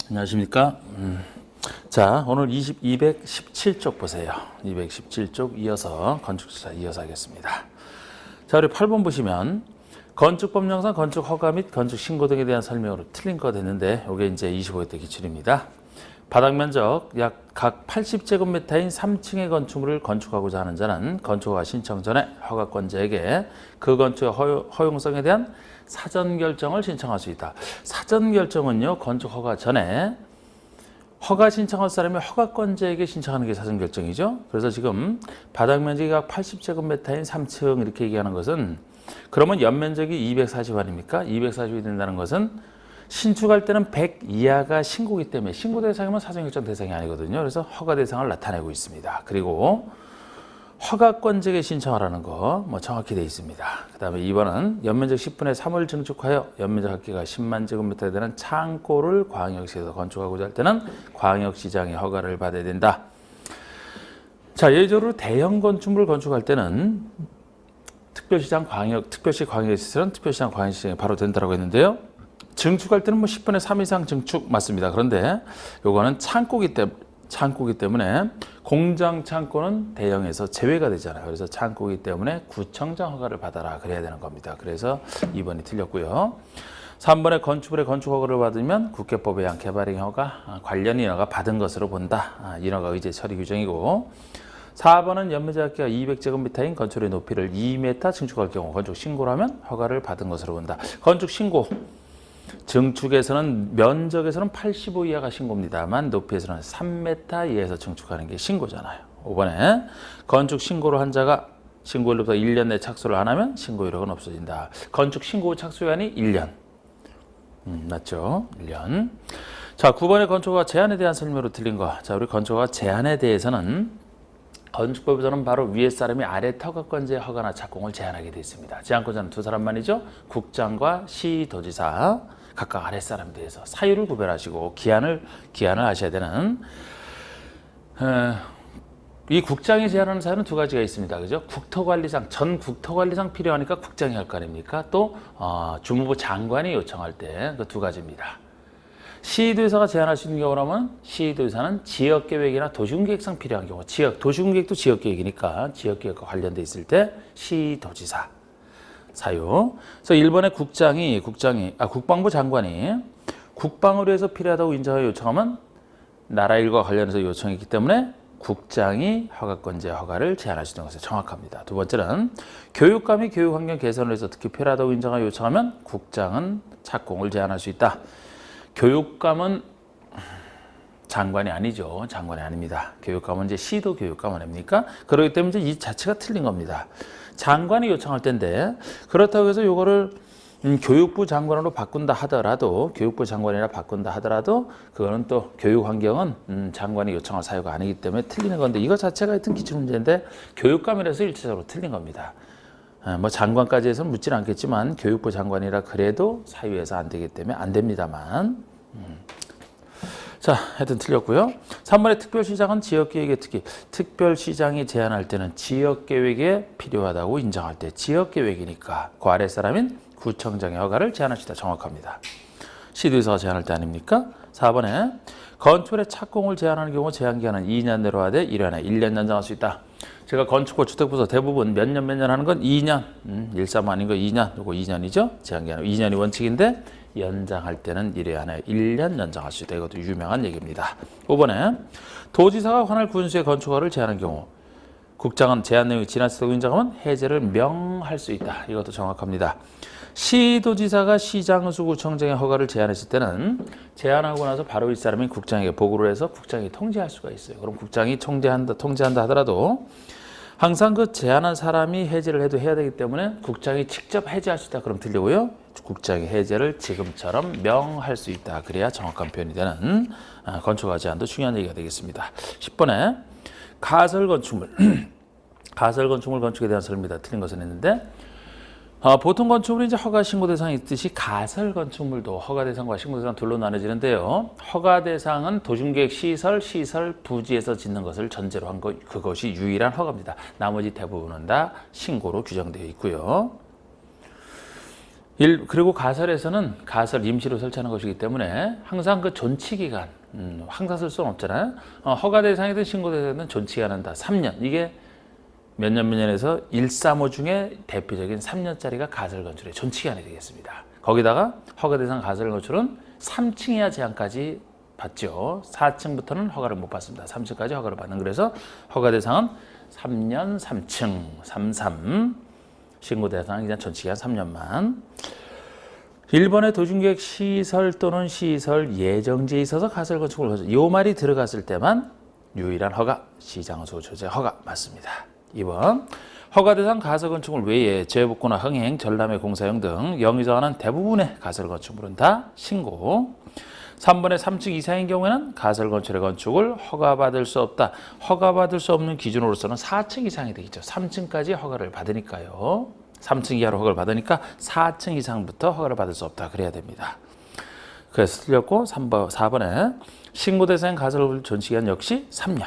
안녕하십니까. 자, 오늘 217쪽 보세요. 217쪽 이어서 건축사 이어서 하겠습니다. 자, 우리 8번 보시면 건축법령상 건축허가 및 건축신고 등에 대한 설명으로 틀린 거 됐는데 이게 이제 25대 기출입니다. 바닥면적 약 각 80제곱미터인 3층의 건축물을 건축하고자 하는 자는 건축허가 신청 전에 허가권자에게 그 건축의 허용성에 대한 사전 결정을 신청할 수 있다. 사전 결정은요, 건축 허가 전에 허가 신청할 사람이 허가권자에게 신청하는 게 사전 결정이죠. 그래서 지금 바닥 면적이 약 80제곱미터인 3층 이렇게 얘기하는 것은, 그러면 연면적이 240 아닙니까? 240이 된다는 것은 신축할 때는 100 이하가 신고기 때문에 신고 대상이면 사전 결정 대상이 아니거든요. 그래서 허가 대상을 나타내고 있습니다. 그리고 허가권자에게 신청하라는 거 정확히 되어 있습니다. 그 다음에 2번은 연면적 10분의 3을 증축하여 연면적 합계가 10만 제곱미터에 되는 창고를 광역시에서 건축하고자 할 때는 광역시장의 허가를 받아야 된다. 자, 예외적으로 대형 건축물을 건축할 때는 특별시 광역시설은 특별시장 광역시장이 바로 된다고 했는데요. 증축할 때는 10분의 3 이상 증축 맞습니다. 그런데 요거는 창고기 때문에 공장 창고는 대형에서 제외가 되잖아요. 그래서 창고이기 때문에 구청장 허가를 받아라 그래야 되는 겁니다. 그래서 2번이 틀렸고요. 3번에 건축물의 건축 허가를 받으면 국회법에 의한 개발행 허가, 관련 인허가 받은 것으로 본다. 인허가 의제 처리 규정이고, 4번은 연면적 합계가 200제곱미터인 건축의 높이를 2m 증축할 경우 건축 신고를 하면 허가를 받은 것으로 본다. 건축 신고 증축에서는 면적에서는 85 이하가 신고입니다만 높이에서는 3m 이하에서 증축하는 게 신고잖아요. 5번에 건축 신고를 한 자가 신고일로부터 1년 내 착수를 안 하면 신고 이력은 없어진다. 건축 신고 착수기간이 1년. 맞죠? 1년. 자, 9번에 건축허가 제한에 대한 설명으로 틀린 거. 자, 우리 건축허가 제한에 대해서는 건축법에서는 바로 위에 사람이 아래 허가권자의 허가나 착공을 제한하게 되어 있습니다. 제한권자는 두 사람만이죠. 국장과 시도지사 각각 아래 사람에 대해서 사유를 구별하시고 기한을 아셔야 되는, 이 국장이 제한하는 사유는 두 가지가 있습니다. 그죠? 국토관리상, 전 국토관리상 필요하니까 국장이 할 거 아닙니까? 또 주무부 장관이 요청할 때 그 두 가지입니다. 시도지사가 제한할 수 있는 경우라면 시도지사는 지역계획이나 도시계획상 필요한 경우, 도시계획도 지역계획이니까 지역계획과 관련돼 있을 때 시도지사 사유. 그래서 일본의 국방부 장관이 국방을 위해서 필요하다고 인정하여 요청하면 나라 일과 관련해서 요청했기 때문에 국장이 허가권자의 허가를 제한할 수 있는 것이 정확합니다. 두 번째는 교육감이 교육환경 개선을 위해서 특히 필요하다고 인정하여 요청하면 국장은 착공을 제한할 수 있다. 교육감은 장관이 아니죠. 장관이 아닙니다. 교육감은 이제 시도 교육감 아닙니까? 그렇기 때문에 이제 이 자체가 틀린 겁니다. 장관이 요청할 텐데, 그렇다고 해서 요거를 교육부 장관으로 바꾼다 하더라도, 교육부 장관이라 바꾼다 하더라도 그거는 또 교육 환경은 장관이 요청할 사유가 아니기 때문에 틀리는 건데, 이거 자체가 하여튼 기출 문제인데 교육감이라서 일차적으로 틀린 겁니다. 장관까지 해서는 묻지는 않겠지만 교육부 장관이라 그래도 사유에서 안 되기 때문에 안 됩니다만. 자, 하여튼 틀렸고요. 3번의 특별시장은 지역계획의 특기. 특별시장이 제안할 때는 지역계획에 필요하다고 인정할 때 지역계획이니까 그 아래 사람인 구청장의 허가를 제한할 수 있다. 정확합니다. 시도지사가 제한할 때 아닙니까? 4번에 건축물의 착공을 제한하는 경우 제한기간은 2년 내로 하되 1년에 1년 연장할 수 있다. 제가 건축과 주택부서 대부분 몇 년 하는 건 2년. 1.3 아닌 거 2년. 요거 2년이죠. 제한기간은 2년이 원칙인데 연장할 때는 1회 안에 1년 연장할 수 있다. 이것도 유명한 얘기입니다. 5번에 도지사가 관할 군수의 건축허가를 제한한 경우 국장은 제한 내용이 지나치다고 인정하면 해제를 명할 수 있다. 이것도 정확합니다. 시도지사가 시장수구청장의 허가를 제한했을 때는 제한하고 나서 바로 이 사람이 국장에게 보고를 해서 국장이 통지할 수가 있어요. 그럼 국장이 통지한다 하더라도 항상 그 제한한 사람이 해제를 해도 해야 되기 때문에 국장이 직접 해제할 수 있다. 그럼 들리고요. 국장이 해제를 지금처럼 명할 수 있다. 그래야 정확한 표현이 되는 건축허가 제한도 중요한 얘기가 되겠습니다. 10번에 가설건축물. 가설건축물 건축에 대한 설명입니다. 틀린 것은 했는데, 보통 건축물이 이제 허가 신고 대상이 있듯이 가설 건축물도 허가 대상과 신고 대상 둘로 나눠지는데요. 허가 대상은 도심계획 시설 부지에서 짓는 것을 전제로 한 것, 그것이 유일한 허가입니다. 나머지 대부분은 다 신고로 규정되어 있고요. 그리고 가설에서는 가설 임시로 설치하는 것이기 때문에 항상 그 존치 기간, 항상 쓸 수는 없잖아요. 허가 대상이든 신고 대상이든 존치 기간은 다 3년. 이게 몇 년에서 135 중에 대표적인 3년짜리가 가설 건축의 존치 기간이 되겠습니다. 거기다가 허가 대상 가설 건축은 3층 이하 제한까지 받죠. 4층부터는 허가를 못 받습니다. 3층까지 허가를 받는. 그래서 허가 대상은 3년, 3층, 33. 신고 대상은 그냥 존치 기간 3년만. 1번의 도중계획 시설 또는 시설 예정지에 있어서 가설 건축을 거쳐. 이 말이 들어갔을 때만 유일한 허가, 시장소 조제 허가 맞습니다. 2번 허가 대상 가설 건축물 외에 재복구나 흥행, 전람회 공사용 등 영의정하는 대부분의 가설 건축물은 다 신고. 3번의 3층 이상인 경우에는 가설 건축의 건축을 허가받을 수 없다. 허가받을 수 없는 기준으로서는 4층 이상이 되겠죠. 3층까지 허가를 받으니까요. 3층 이하로 허가를 받으니까 4층 이상부터 허가를 받을 수 없다. 그래야 됩니다. 그래서 틀렸고 4번에 신고 대상 가설 존치기간 역시 3년.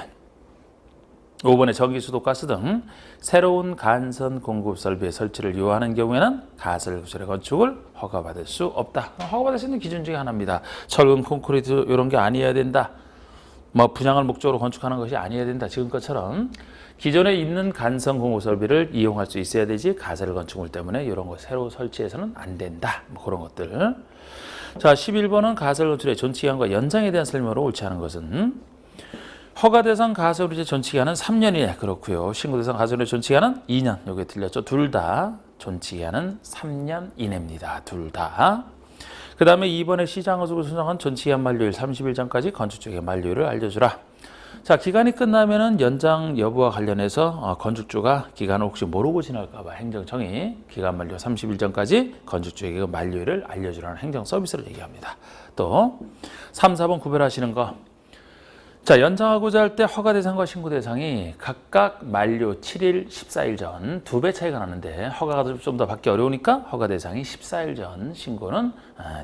5번에 전기, 수도, 가스 등 새로운 간선 공급 설비의 설치를 요하는 경우에는 가설 건축을 허가받을 수 없다. 허가받을 수 있는 기준 중에 하나입니다. 철근, 콘크리트 이런 게 아니어야 된다. 분양을 목적으로 건축하는 것이 아니어야 된다. 지금 것처럼 기존에 있는 간선 공급 설비를 이용할 수 있어야 되지 가설 건축물 때문에 이런 거 새로 설치해서는 안 된다. 그런 것들. 자, 11번은 가설 건축의 존치기간과 연장에 대한 설명으로 옳지 않은 것은 허가 대상 가설의 존치기간은 3년이네. 그렇고요. 신고 대상 가설의 존치기간은 2년. 여기 틀렸죠. 둘 다 존치기간은 3년 이내입니다. 둘 다. 그 다음에 2번에 시장허수를 선정한 존치기간 만료일 30일 전까지 건축주에게 만료일을 알려주라. 자, 기간이 끝나면은 연장 여부와 관련해서 건축주가 기간을 혹시 모르고 지날까봐 행정청이 기간 만료 30일 전까지 건축주에게 만료일을 알려주라는 행정 서비스를 얘기합니다. 또 3, 4번 구별하시는 거. 자, 연장하고자 할 때 허가 대상과 신고 대상이 각각 만료 7일, 14일 전 2배 차이가 나는데 허가가 좀 더 받기 어려우니까 허가 대상이 14일 전, 신고는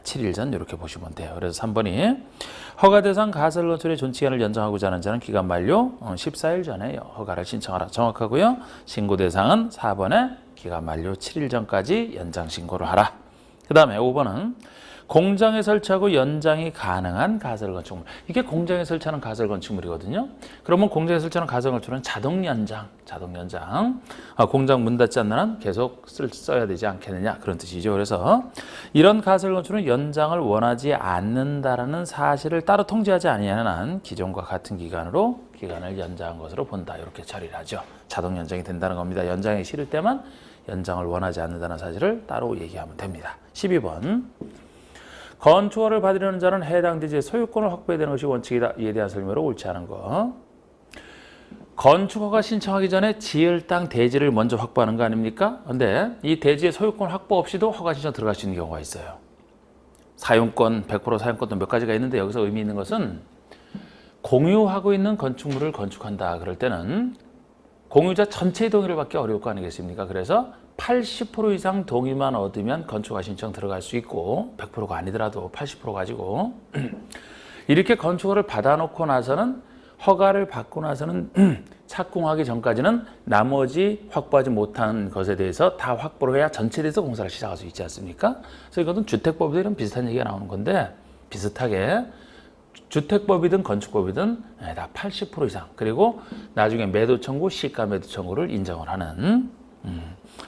7일 전 이렇게 보시면 돼요. 그래서 3번이 허가 대상 가설 건축의 존치기간을 연장하고자 하는 자는 기간 만료 14일 전에 허가를 신청하라. 정확하고요. 신고 대상은 4번에 기간 만료 7일 전까지 연장 신고를 하라. 그 다음에 5번은 공장에 설치하고 연장이 가능한 가설 건축물. 이게 공장에 설치하는 가설 건축물이거든요. 그러면 공장에 설치하는 가설 건축물은 자동 연장. 공장 문 닫지 않는 한 계속 써야 되지 않겠느냐 그런 뜻이죠. 그래서 이런 가설 건축은 연장을 원하지 않는다라는 사실을 따로 통지하지 아니하는 한 기존과 같은 기간으로 기간을 연장한 것으로 본다. 이렇게 처리를 하죠. 자동 연장이 된다는 겁니다. 연장이 싫을 때만 연장을 원하지 않는다는 사실을 따로 얘기하면 됩니다. 12번. 건축허가를 받으려는 자는 해당 대지의 소유권을 확보해야 되는 것이 원칙이다. 이에 대한 설명으로 옳지 않은 거. 건축허가 신청하기 전에 지을 땅 대지를 먼저 확보하는 거 아닙니까? 근데 이 대지의 소유권 확보 없이도 허가 신청 들어갈 수 있는 경우가 있어요. 사용권, 100% 사용권도 몇 가지가 있는데 여기서 의미 있는 것은 공유하고 있는 건축물을 건축한다. 그럴 때는 공유자 전체의 동의를 받기 어려울 거 아니겠습니까? 그래서 80% 이상 동의만 얻으면 건축허가 신청 들어갈 수 있고 100%가 아니더라도 80% 가지고 이렇게 건축허가를 받아놓고 나서는 허가를 받고 나서는 착공하기 전까지는 나머지 확보하지 못한 것에 대해서 다 확보를 해야 전체에 대해서 공사를 시작할 수 있지 않습니까? 그래서 이것은 주택법에도 이런 비슷한 얘기가 나오는 건데 비슷하게 주택법이든 건축법이든 다 80% 이상 그리고 나중에 매도 청구, 시가 매도 청구를 인정을 하는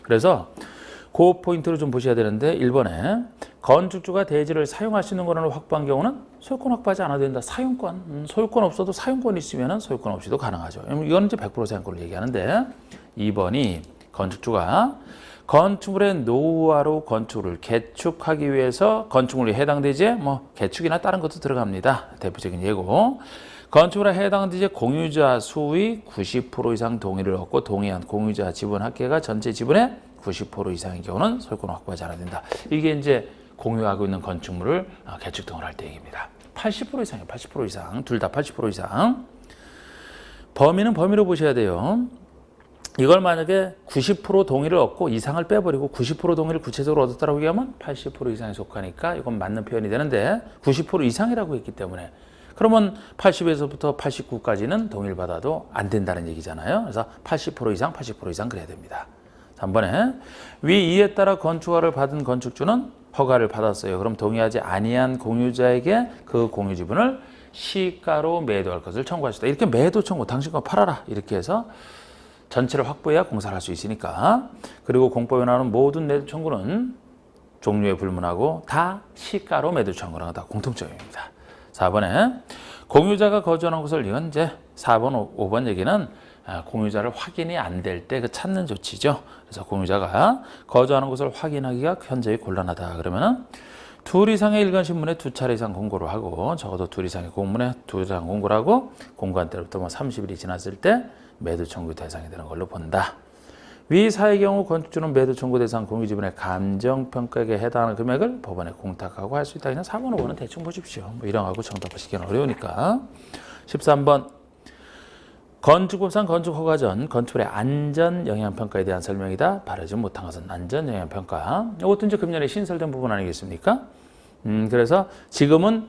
그래서 그 포인트를 좀 보셔야 되는데 1번에 건축주가 대지를 사용할 수 있는 권한을 확보한 경우는 소유권 확보하지 않아도 된다. 사용권, 소유권 없어도 사용권이 있으면 소유권 없이도 가능하죠. 이건 이제 100% 사용권을 얘기하는데 2번이 건축주가 건축물의 노후화로 건축물을 개축하기 위해서 건축물이 해당되지 개축이나 다른 것도 들어갑니다. 대표적인 예고. 건축물에 해당되지 공유자 수의 90% 이상 동의를 얻고 동의한 공유자 지분 합계가 전체 지분의 90% 이상인 경우는 소유권 확보하지 않아야 된다. 이게 이제 공유하고 있는 건축물을 개축 등을 할 때 얘기입니다. 80% 이상이에요. 80% 이상. 둘 다 80% 이상. 범위는 범위로 보셔야 돼요. 이걸 만약에 90% 동의를 얻고 이상을 빼버리고 90% 동의를 구체적으로 얻었다고 얘기하면 80% 이상에 속하니까 이건 맞는 표현이 되는데 90% 이상이라고 했기 때문에 그러면 80에서부터 89까지는 동의를 받아도 안 된다는 얘기잖아요. 그래서 80% 이상, 80% 이상 그래야 됩니다. 3번에 위 이에 따라 건축허가를 받은 건축주는 허가를 받았어요. 그럼 동의하지 아니한 공유자에게 그 공유 지분을 시가로 매도할 것을 청구할 수 있다. 이렇게 매도 청구, 당신 거 팔아라. 이렇게 해서 전체를 확보해야 공사를 할 수 있으니까. 그리고 공법에 나오는 모든 매도 청구는 종류에 불문하고 다 시가로 매도 청구랑 다 공통점입니다. 4번에 공유자가 거주하는 곳을, 이건 이제 4번, 5번 얘기는 공유자를 확인이 안 될 때 그 찾는 조치죠. 그래서 공유자가 거주하는 곳을 확인하기가 현저히 곤란하다. 그러면은 둘 이상의 일간 신문에 2차례 이상 공고를 하고, 적어도 둘 이상의 공문에 2차례 이상 공고를 하고, 공고한 때로부터 30일이 지났을 때 매도 청구 대상이 되는 걸로 본다. 위 사의 경우 건축주는 매도 청구 대상 공유 지분의 감정평가액에 해당하는 금액을 법원에 공탁하고 할 수 있다. 그냥 4번, 5번은 대충 보십시오. 뭐 이런 거하고 정답하시기는 어려우니까. 13번. 건축법상 건축허가 전 건축물의 안전영향평가에 대한 설명이다. 바르지 못한 것은 안전영향평가. 이것도 이제 금년에 신설된 부분 아니겠습니까? 그래서 지금은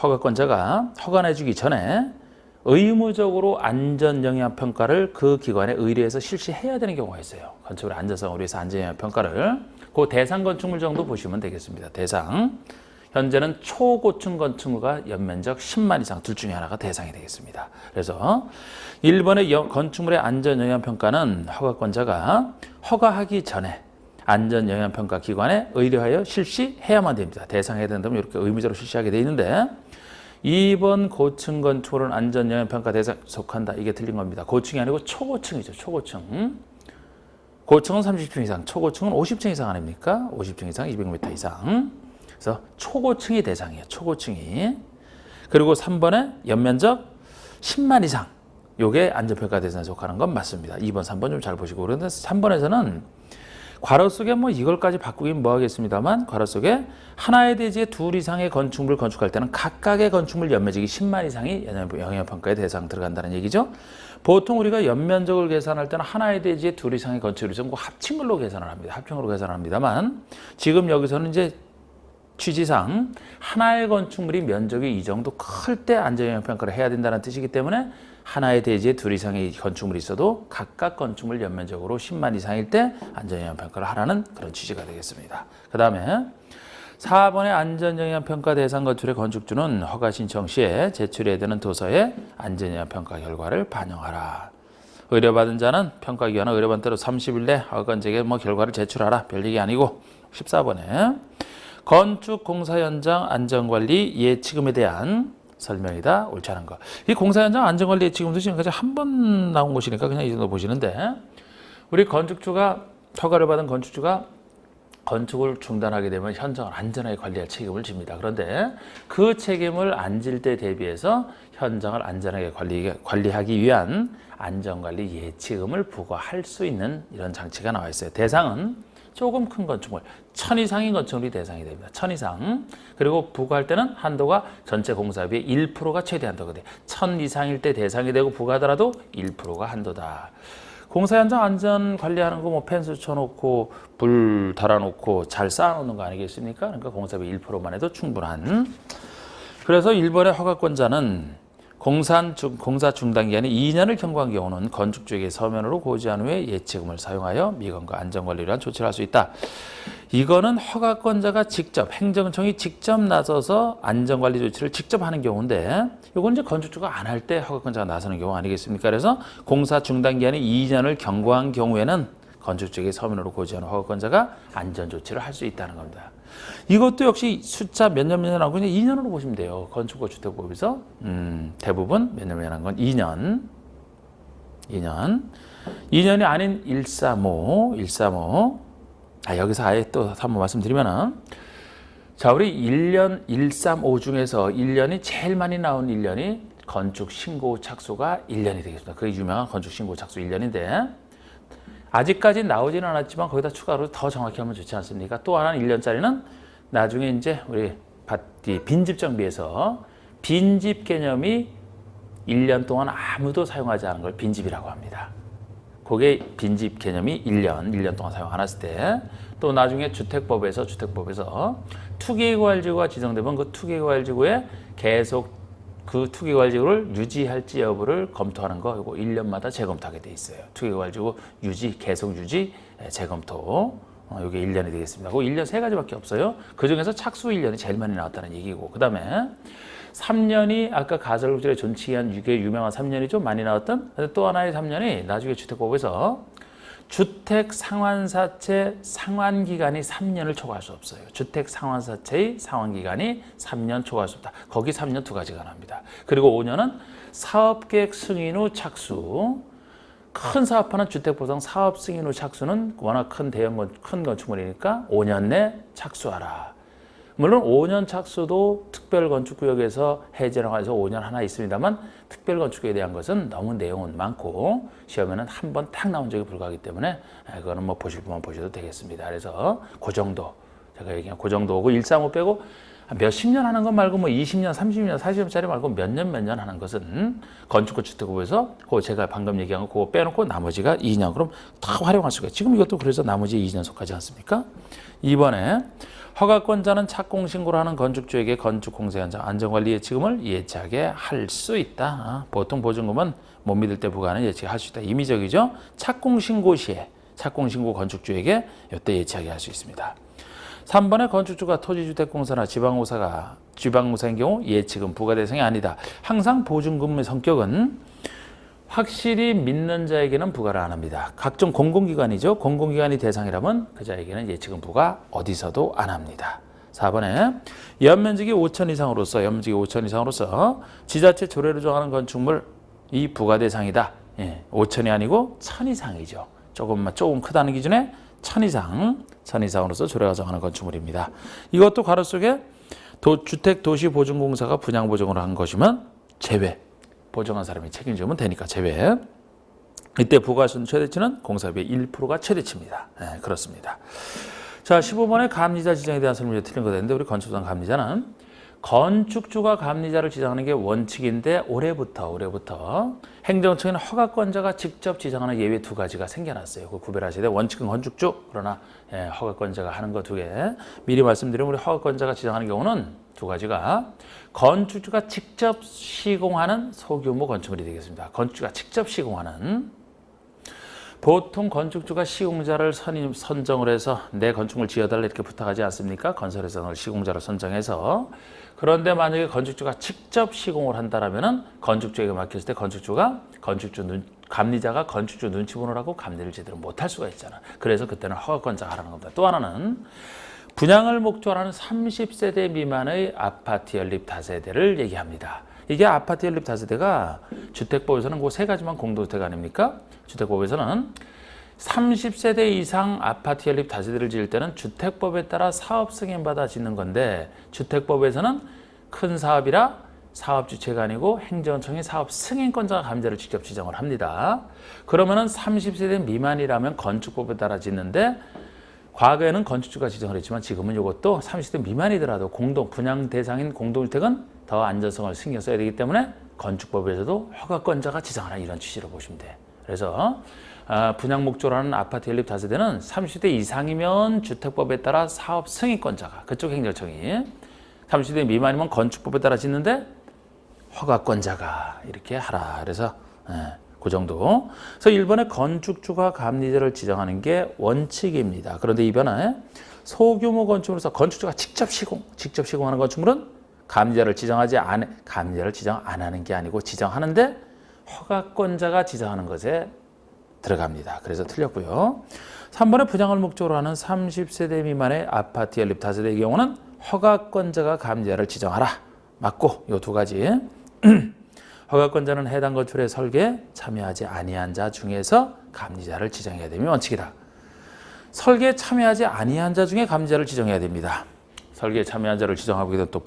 허가권자가 허가 내주기 전에 의무적으로 안전영향평가를 그 기관에 의뢰해서 실시해야 되는 경우가 있어요. 건축물의 안전성을 위해서 안전영향평가를. 그 대상 건축물 정도 보시면 되겠습니다. 대상. 현재는 초고층 건축물과 연면적 10만 이상 둘 중에 하나가 대상이 되겠습니다. 그래서 1번의 건축물의 안전영향평가는 허가권자가 허가하기 전에 안전영향평가 기관에 의뢰하여 실시해야만 됩니다. 대상해야 된다면 이렇게 의무적으로 실시하게 돼 있는데, 2번 고층 건축물은 안전영향평가 대상 속한다. 이게 틀린 겁니다. 고층이 아니고 초고층이죠. 초고층. 고층은 30층 이상, 초고층은 50층 이상 아닙니까? 50층 이상, 200m 이상. 그래서 초고층이 대상이에요. 초고층이. 그리고 3번에 연면적 10만 이상. 요게 안전평가 대상에 속하는 건 맞습니다. 2번, 3번 좀 잘 보시고. 그런데 3번에서는 괄호 속에 뭐 이걸까지 바꾸긴 뭐 하겠습니다만, 괄호 속에 하나의 대지에 둘 이상의 건축물을 건축할 때는 각각의 건축물 연면적이 10만 이상이 영향평가의 대상 들어간다는 얘기죠. 보통 우리가 연면적을 계산할 때는 하나의 대지에 둘 이상의 건축물이 전부 합친 걸로 계산을 합니다. 합평으로 계산을 합니다만, 지금 여기서는 이제 취지상 하나의 건축물이 면적이 이 정도 클 때 안전영향평가를 해야 된다는 뜻이기 때문에 하나의 대지에 둘 이상의 건축물이 있어도 각각 건축물 연면적으로 10만 이상일 때 안전영향평가를 하라는 그런 취지가 되겠습니다. 그 다음에 4번의 안전영향평가 대상 건축물의 건축주는 허가 신청 시에 제출해야 되는 도서에 안전영향평가 결과를 반영하라. 의뢰받은 자는 평가기관은 의뢰받은 대로 30일 내 허가건자에게 결과를 제출하라. 별 얘기 아니고. 14번에 건축 공사 현장 안전관리 예치금에 대한 설명이다. 옳지 않은 거. 이 공사 현장 안전관리 예치금도 지금까지 한 번 나온 것이니까 그냥 이 정도 보시는데, 우리 건축주가 허가를 받은 건축주가 건축을 중단하게 되면 현장을 안전하게 관리할 책임을 집니다. 그런데 그 책임을 안 질 때 대비해서 현장을 안전하게 관리하기 위한 안전관리 예치금을 부과할 수 있는 이런 장치가 나와 있어요. 대상은 조금 큰 건축물, 1000 이상인 건축물이 대상이 됩니다. 1000 이상. 그리고 부과할 때는 한도가 전체 공사비의 1%가 최대 한도가 돼요. 1000 이상일 때 대상이 되고 부과하더라도 1%가 한도다. 공사 현장 안전 관리하는 거 뭐 펜스 쳐놓고 불 달아놓고 잘 쌓아놓는 거 아니겠습니까? 그러니까 공사비 1%만 해도 충분한. 그래서 1번의 허가권자는 공사 중단 기간이 2년을 경과한 경우는 건축주에게 서면으로 고지한 후에 예치금을 사용하여 미관과 안전관리를 위한 조치를 할 수 있다. 이거는 허가권자가 직접, 행정청이 직접 나서서 안전관리 조치를 직접 하는 경우인데, 이건 이제 건축주가 안 할 때 허가권자가 나서는 경우 아니겠습니까? 그래서 공사 중단 기간이 2년을 경과한 경우에는 건축주에게 서면으로 고지한 허가권자가 안전 조치를 할 수 있다는 겁니다. 이것도 역시 숫자 몇 년 하고 그냥 2년으로 보시면 돼요. 건축과 주택법에서 대부분 몇 년 한 건 2년. 2년이 아닌 135. 여기서 아예 또 한번 말씀드리면은, 자, 우리 1년 135 중에서 1년이 제일 많이 나온 1년이 건축 신고 착수가 1년이 되겠습니다. 그 유명한 건축 신고 착수 1년인데, 아직까지 나오지는 않았지만 거기다 추가로 더 정확히 하면 좋지 않습니까? 또 하나는 1년짜리는 나중에 이제 우리 빈집 정비에서 빈집 개념이 1년 동안 아무도 사용하지 않은 걸 빈집이라고 합니다. 그게 빈집 개념이 1년 동안 사용 안 했을 때, 또 나중에 주택법에서 투기과열지구가 지정되면 그 투기과열지구에 계속 그 투기관리지구를 유지할지 여부를 검토하는 거 이거 1년마다 재검토하게 돼 있어요. 투기관리지구 유지, 계속 유지, 재검토. 이게 1년이 되겠습니다. 그 1년 3가지밖에 없어요. 그중에서 착수 1년이 제일 많이 나왔다는 얘기고 그 다음에 3년이 아까 가설구조의 존치기한 이게 유명한 3년이죠. 많이 나왔던 또 하나의 3년이 나중에 주택법에서 주택 상환사채 상환기간이 3년을 초과할 수 없어요. 주택 상환사채의 상환기간이 3년 초과할 수 없다. 거기 3년 2가지가 나옵니다. 그리고 5년은 사업계획 승인 후 착수. 큰 사업하는 주택보상 사업 승인 후 착수는 워낙 큰 큰 건축물이니까 5년 내 착수하라. 물론 5년 착수도 특별건축구역에서 해제라고 해서 5년 하나 있습니다만 특별건축구역에 대한 것은 너무 내용은 많고 시험에는 한 번 탁 나온 적이 불과하기 때문에 그거는 뭐 보실 분만 보셔도 되겠습니다. 그래서 그 정도 제가 얘기한 그 정도고 135 빼고 몇십 년 하는 것 말고 뭐 20년, 30년, 40년짜리 말고 몇 년 하는 것은 건축과 주택법에서 그 제가 방금 얘기한 거 그거 빼놓고 나머지가 2년 그럼 다 활용할 수가 있어요. 지금 이것도 그래서 나머지 2년 속하지 않습니까? 이번에 허가권자는 착공신고를 하는 건축주에게 건축공사 현장 안전관리 예치금을 예치하게 할 수 있다. 보통 보증금은 못 믿을 때 부과하는 예치할 수 있다. 임의적이죠. 착공신고 시에 착공신고 건축주에게 이때 예치하게 할 수 있습니다. 3번에 건축주가 토지주택공사나 지방공사인 경우 예치금 부과 대상이 아니다. 항상 보증금의 성격은 확실히 믿는 자에게는 부과를 안 합니다. 각종 공공기관이죠. 공공기관이 대상이라면 그 자에게는 예치금 부과 어디서도 안 합니다. 4번에 연면적이 5천 이상으로서 지자체 조례로 정하는 건축물이 부과 대상이다. 5천이 아니고 1,000 이상이죠. 조금 크다는 기준에 1,000 이상으로서 조례가 정하는 건축물입니다. 이것도 가로 속에 주택도시보증공사가 분양보증을 한 것이면 제외. 보증한 사람이 책임지면 되니까 제외. 이때 부과할 수 있는 최대치는 공사비의 1%가 최대치입니다. 그렇습니다. 자, 15번에 감리자 지정에 대한 설명이 틀린 거 되는데 우리 건축상 감리자는 건축주가 감리자를 지정하는 게 원칙인데 올해부터 행정처인 허가권자가 직접 지정하는 예외 2가지가 생겨났어요. 그 구별하셔야 돼요. 원칙은 건축주, 그러나 허가권자가 하는 거 2개. 미리 말씀드리면 우리 허가권자가 지정하는 경우는 2가지가 건축주가 직접 시공하는 소규모 건축물이 되겠습니다. 건축주가 직접 시공하는 보통 건축주가 시공자를 선정을 해서 내 건축물 지어달라 이렇게 부탁하지 않습니까? 건설회사를 시공자를 선정해서. 그런데 만약에 건축주가 직접 시공을 한다라면은 건축주에게 맡겼을 때 감리자가 건축주 눈치 보느라고 감리를 제대로 못할 수가 있잖아. 그래서 그때는 허가권자가 하라는 겁니다. 또 하나는 분양을 목적으로 하는 30세대 미만의 아파트 연립 다세대를 얘기합니다. 이게 아파트 연립 다세대가 주택법에서는 그 3가지만 공동주택 아닙니까? 주택법에서는 30세대 이상 아파트 연립 다세대를 지을 때는 주택법에 따라 사업 승인받아 짓는 건데 주택법에서는 큰 사업이라 사업주체가 아니고 행정청이 사업 승인권자가 감리자를 직접 지정을 합니다. 그러면은 30세대 미만이라면 건축법에 따라 짓는데 과거에는 건축주가 지정을 했지만 지금은 이것도 30세 미만이더라도 분양 대상인 공동주택은 더 안전성을 신경 써야 되기 때문에 건축법에서도 허가권자가 지정하라 이런 취지로 보시면 돼요. 그래서 분양 목적으로 하는 아파트 연립 다세대는 30대 이상이면 주택법에 따라 사업 승인권자가 그쪽 행정청이 30대 미만이면 건축법에 따라 짓는데 허가권자가 이렇게 하라. 그래서 그 정도. 그래서 1번에 건축주가 감리자를 지정하는 게 원칙입니다. 그런데 이번에 소규모 건축물에서 건축주가 직접 시공하는 건축물은 감리자를 지정 안 하는 게 아니고 지정하는데 허가권자가 지정하는 것에 들어갑니다. 그래서 틀렸고요. 3번에 분양을 목적으로 하는 30세대 미만의 아파트 연립 다세대의 경우는 허가권자가 감리자를 지정하라. 맞고 이 2가지. 허가권자는 해당 건축물의 설계에 참여하지 아니한 자 중에서 감리자를 지정해야 되면 원칙이다. 설계에 참여하지 아니한 자 중에 감리자를 지정해야 됩니다. 설계에 참여한 자를 지정하게 되면 또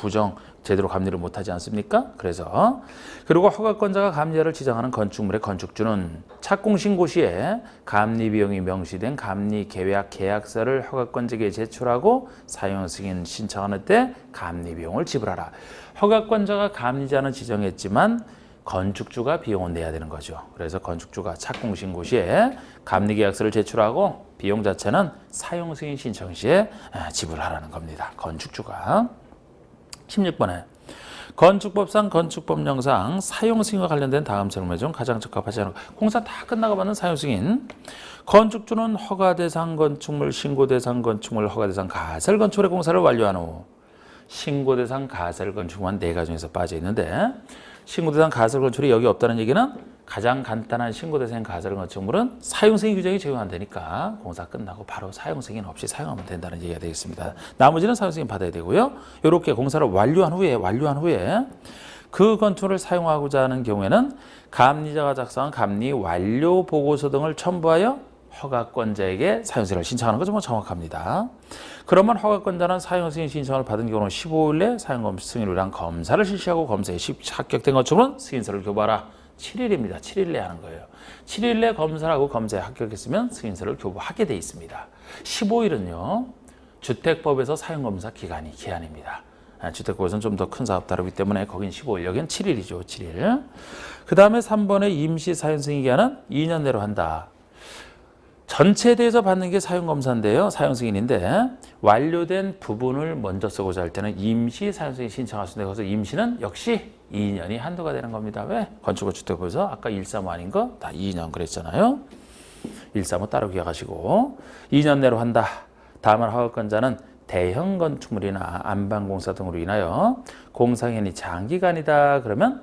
제대로 감리를 못하지 않습니까? 그래서 그리고 허가권자가 감리자를 지정하는 건축물의 건축주는 착공신고 시에 감리 비용이 명시된 감리 계약 계약서를 허가권자에게 제출하고 사용 승인 신청하는 때 감리 비용을 지불하라. 허가권자가 감리자는 지정했지만 건축주가 비용을 내야 되는 거죠. 그래서 건축주가 착공신고 시에 감리계약서를 제출하고 비용 자체는 사용승인 신청 시에 지불하라는 겁니다. 건축주가. 16번에 건축법상 건축법령상 사용 승인과 관련된 다음 설명 중 가장 적합하지 않은 공사 다 끝나고 받는 사용 승인. 건축주는 허가 대상 건축물, 신고 대상 건축물, 허가 대상 가설 건축물의 공사를 완료한 후 신고 대상 가설 건축물만 4가지 중에서 빠져 있는데 신고 대상 가설 건축물이 여기 없다는 얘기는 가장 간단한 신고 대상 가설 건축물은 사용 승인 규정이 적용한다니까 공사 끝나고 바로 사용 승인 없이 사용하면 된다는 얘기가 되겠습니다. 나머지는 사용 승인 받아야 되고요. 이렇게 공사를 완료한 후에 그 건축물을 사용하고자 하는 경우에는 감리자가 작성한 감리 완료 보고서 등을 첨부하여 허가권자에게 사용승인을 신청하는 것은 정확합니다. 그러면 허가권자는 사용승인 신청을 받은 경우는 15일 내 사용승인을 위한 검사를 실시하고 검사에 합격된 건축물은 승인서를 교부하라. 7일입니다. 7일 내에 하는 거예요. 7일 내 검사를 하고 검사에 합격했으면 승인서를 교부하게 돼 있습니다. 15일은요. 주택법에서 사용검사 기한입니다. 주택법에서는 좀 더 큰 사업 다루기 때문에 거긴 15일, 여기는 7일이죠. 7일. 그 다음에 3번의 임시 사용승인 기한은 2년 내로 한다. 전체에 대해서 받는 게 사용검사인데요. 사용승인인데 완료된 부분을 먼저 쓰고자 할 때는 임시 사용승인 신청할 수 있는데 거기서 임시는 역시 2년이 한도가 되는 겁니다. 왜? 건축과 주택법에서 아까 135 아닌 거 다 2년 그랬잖아요. 135 따로 기억하시고 2년 내로 한다. 다만 허가권자는 대형 건축물이나 안방공사 등으로 인하여 공사기간이 장기간이다. 그러면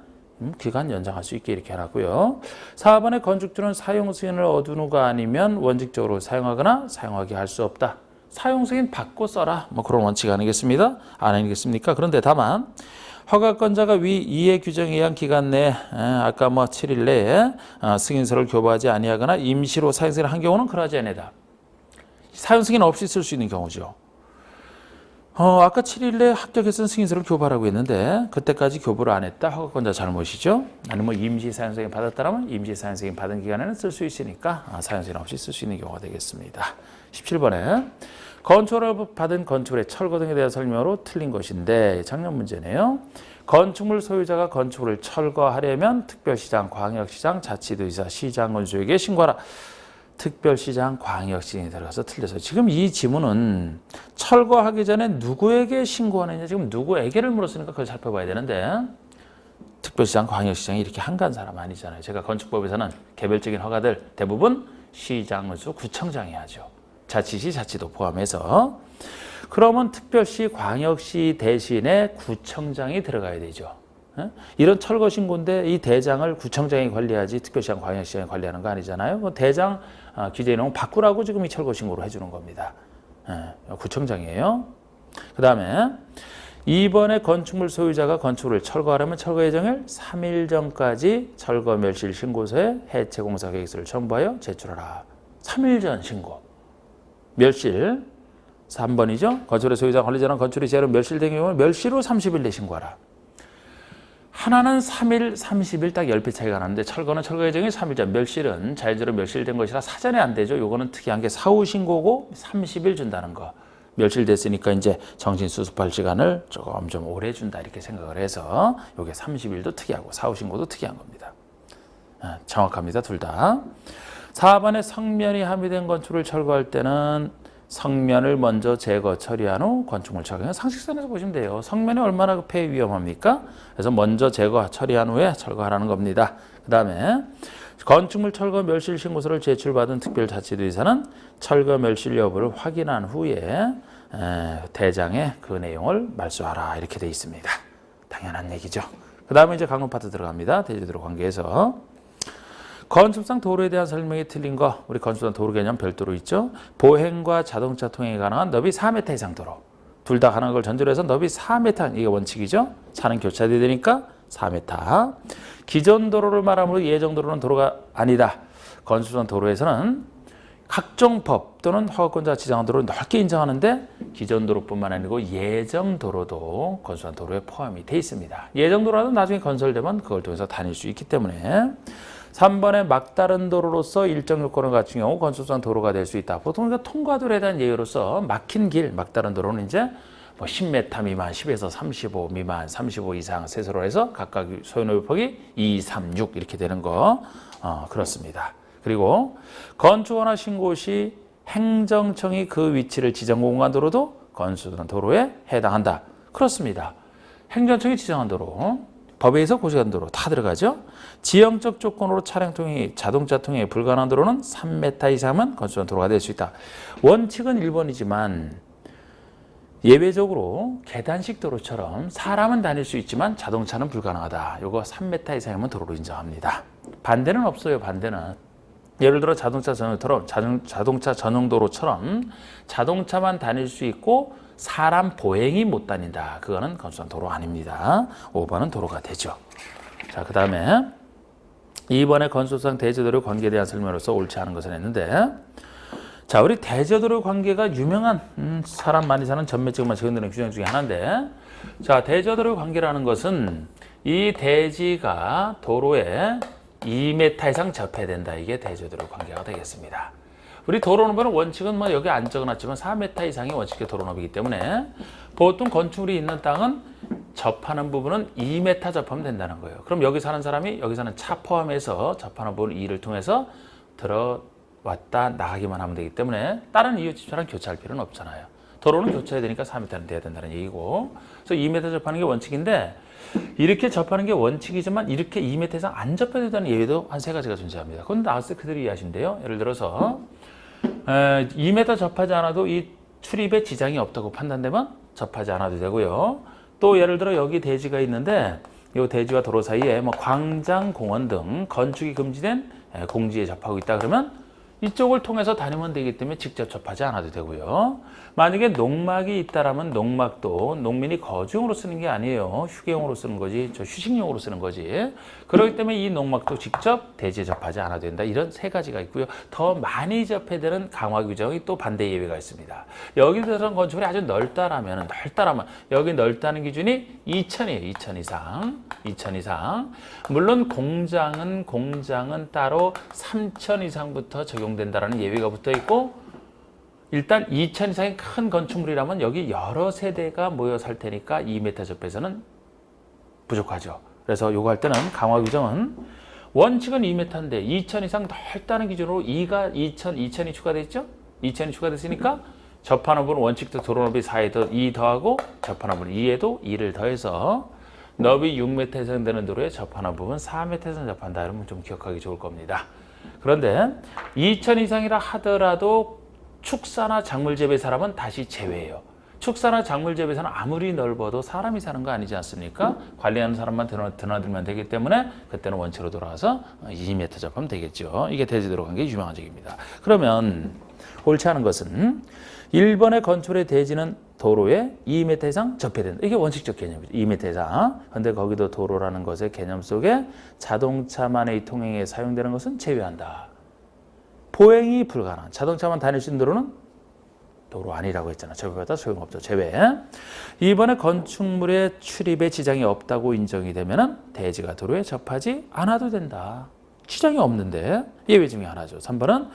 기간 연장할 수 있게 이렇게 해놨고요. 4번의 건축주는 사용승인을 얻은 후가 아니면 원칙적으로 사용하거나 사용하게 할 수 없다. 사용승인 받고 써라. 뭐 그런 원칙 아니겠습니까? 그런데 다만 허가권자가 위 이해 규정에 의한 기간 내에 아까 7일 내에 승인서를 교부하지 아니하거나 임시로 사용승인을 한 경우는 그러하지 아니하다. 사용승인 없이 쓸 수 있는 경우죠. 아까 7일 내에 합격했으면 승인서를 교부하라고 했는데 그때까지 교부를 안 했다. 허가권자 잘못이죠. 아니면 임시 사용승인 받았다면 임시 사용승인 받은 기간에는 쓸 수 있으니까 사용승인 없이 쓸 수 있는 경우가 되겠습니다. 17번에 건축을 받은 건축물의 철거 등에 대한 설명으로 틀린 것인데 작년 문제네요. 건축물 소유자가 건축물을 철거하려면 특별시장, 광역시장, 자치도지사, 시장군수에게 신고하라. 특별시장, 광역시장에 들어가서 틀려서 지금 이 지문은 철거하기 전에 누구에게 신고하느냐 지금 누구에게를 물었으니까 그걸 살펴봐야 되는데 특별시장, 광역시장이 이렇게 한가한 사람 아니잖아요. 제가 건축법에서는 개별적인 허가들 대부분 시장군수, 구청장이 하죠. 자치시, 자치도 포함해서. 그러면 특별시, 광역시 대신에 구청장이 들어가야 되죠. 이런 철거 신고인데 이 대장을 구청장이 관리하지 특별시장, 광역시장이 관리하는 거 아니잖아요. 대장 규제 내용 바꾸라고 지금 이 철거 신고를 해주는 겁니다. 구청장이에요. 그 다음에 이번에 건축물 소유자가 건축물을 철거하려면 철거 예정일 3일 전까지 철거 멸실 신고서에 해체 공사 계획서를 첨부하여 제출하라. 3일 전 신고. 멸실 3번이죠. 건축물의 소유자 관리자는 건축이 제로 멸실된 경우는 멸실 후 30일 내 신고하라. 하나는 3일, 30일 딱 10배 차이가 나는데 철거는 철거 예정일 3일 전, 멸실은 자연재로 멸실된 것이라 사전에 안 되죠. 요거는 특이한 게 사후 신고고 30일 준다는 거. 멸실됐으니까 이제 정신 수습할 시간을 조금 좀 오래 준다 이렇게 생각을 해서 요게 30일도 특이하고 사후 신고도 특이한 겁니다. 정확합니다. 둘 다. 4번에 성면이 함유된 건축을 철거할 때는 성면을 먼저 제거 처리한 후 건축물 철거. 상식선에서 보시면 돼요. 성면이 얼마나 폐해 위험합니까? 그래서 먼저 제거 처리한 후에 철거하라는 겁니다. 그 다음에 건축물 철거 멸실 신고서를 제출받은 특별자치도지사는 철거 멸실 여부를 확인한 후에 대장에 그 내용을 말소하라 이렇게 돼 있습니다. 당연한 얘기죠. 그 다음에 이제 강론 파트 들어갑니다. 대지도로 관계해서. 건축상 도로에 대한 설명이 틀린 거 우리 건축상 도로 개념 별도로 있죠. 보행과 자동차 통행이 가능한 너비 4m 이상 도로. 둘 다 가능한 걸 전제로 해서 너비 4m 이게 원칙이죠. 차는 교차돼야 되니까 4m. 기존 도로를 말하므로 예정 도로는 도로가 아니다. 건축상 도로에서는 각종 법 또는 허가권자가 지정한 도로를 넓게 인정하는데 기존 도로뿐만 아니고 예정 도로도 건축상 도로에 포함이 돼 있습니다. 예정 도로는 나중에 건설되면 그걸 통해서 다닐 수 있기 때문에 3번에 막다른 도로로서 일정 요건을 갖춘 경우 건축상 도로가 될 수 있다. 보통 통과도로에 대한 예외로서 막힌 길, 막다른 도로는 이제 10m 미만, 10에서 35 미만, 35 이상 세서로 해서 각각 소유노후폭이 2, 3, 6 이렇게 되는 거 그렇습니다. 그리고 건축허가 신고 시 행정청이 그 위치를 지정 공간 도로도 건축상 도로에 해당한다. 그렇습니다. 행정청이 지정한 도로, 법에서 고시한 도로 다 들어가죠. 지형적 조건으로 차량 통행이, 자동차 통행이 불가능한 도로는 3m 이상은 건축한 도로가 될 수 있다. 원칙은 1번이지만 예외적으로 계단식 도로처럼 사람은 다닐 수 있지만 자동차는 불가능하다. 이거 3m 이상이면 도로로 인정합니다. 반대는 없어요. 반대는. 예를 들어 자동차 전용 도로처럼 자동차만 다닐 수 있고 사람 보행이 못 다닌다. 그거는 건축한 도로 아닙니다. 5번은 도로가 되죠. 자, 그 다음에 2번의 건축상 대지도로 관계에 대한 설명으로서 옳지 않은 것을 했는데, 자, 우리 대지도로 관계가 유명한 사람 많이 사는 전매증만 적용되는 규정 중에 하나인데, 자, 대지도로 관계라는 것은 이 대지가 도로에 2m 이상 접해야 된다. 이게 대지도로 관계가 되겠습니다. 우리 도로너비는 원칙은 뭐 여기 안 적어놨지만 4m 이상이 원칙의 도로너비이기 때문에 보통 건축물이 있는 땅은 접하는 부분은 2m 접하면 된다는 거예요. 그럼 여기 사는 사람이 여기 사는 차 포함해서 접하는 부분 2를 통해서 들어왔다 나가기만 하면 되기 때문에 다른 이웃 집사랑 교차할 필요는 없잖아요. 도로는 교차해야 되니까 4m는 돼야 된다는 얘기고, 그래서 2m 접하는 게 원칙인데 이렇게 접하는 게 원칙이지만 이렇게 2m 이상 안 접해야 된다는 예외도 한 3가지가 존재합니다. 그건 나왔을 때 그대로 이해하신대요. 예를 들어서 2m 접하지 않아도 이 출입에 지장이 없다고 판단되면 접하지 않아도 되고요. 또 예를 들어 여기 대지가 있는데 이 대지와 도로 사이에 뭐 광장, 공원 등 건축이 금지된 공지에 접하고 있다 그러면 이쪽을 통해서 다니면 되기 때문에 직접 접하지 않아도 되고요. 만약에 농막이 있다라면 농막도 농민이 거주용으로 쓰는 게 아니에요. 휴게용으로 쓰는 거지, 휴식용으로 쓰는 거지. 그렇기 때문에 이 농막도 직접 대지에 접하지 않아도 된다. 이런 3가지가 있고요. 더 많이 접해야 되는 강화 규정이 또 반대 예외가 있습니다. 여기 들어선 건축물이 아주 넓다라면 여기 넓다는 기준이 2,000이에요. 2,000 이상. 2,000 이상. 물론 공장은 따로 3,000 이상부터 적용된다라는 예외가 붙어 있고, 일단 2,000 이상의 큰 건축물이라면 여기 여러 세대가 모여 살 테니까 2m 접해서는 부족하죠. 그래서 요거 할 때는 강화 규정은 원칙은 2m인데 2,000 이상 넓다는 기준으로 2,000이 추가됐죠? 2,000이 추가됐으니까 접하는 부분 원칙도 도로 너비 4에 2 더하고 접하는 부분 2에도 2를 더해서 너비 6m 이상 되는 도로에 접하는 부분 4m 이상 접한다. 이러면 좀 기억하기 좋을 겁니다. 그런데 2,000 이상이라 하더라도 축사나 작물 재배 사람은 다시 제외해요. 축사나 작물 재배사는 아무리 넓어도 사람이 사는 거 아니지 않습니까? 관리하는 사람만 드나들면 되기 때문에 그때는 원칙으로 돌아와서 2m 접하면 되겠죠. 이게 대지도로 관계 유명한 적입니다. 그러면 옳지 않은 것은 1번의 건축의 대지는 도로에 2m 이상 접해야 된다. 이게 원칙적 개념이죠. 2m 이상. 그런데 거기도 도로라는 것의 개념 속에 자동차만의 통행에 사용되는 것은 제외한다. 보행이 불가능한 자동차만 다닐 수 있는 도로는 도로 아니라고 했잖아. 제외받아 소용없죠. 제외. 이번에 건축물의 출입에 지장이 없다고 인정이 되면은 대지가 도로에 접하지 않아도 된다. 지장이 없는데 예외 중에 하나죠. 3번은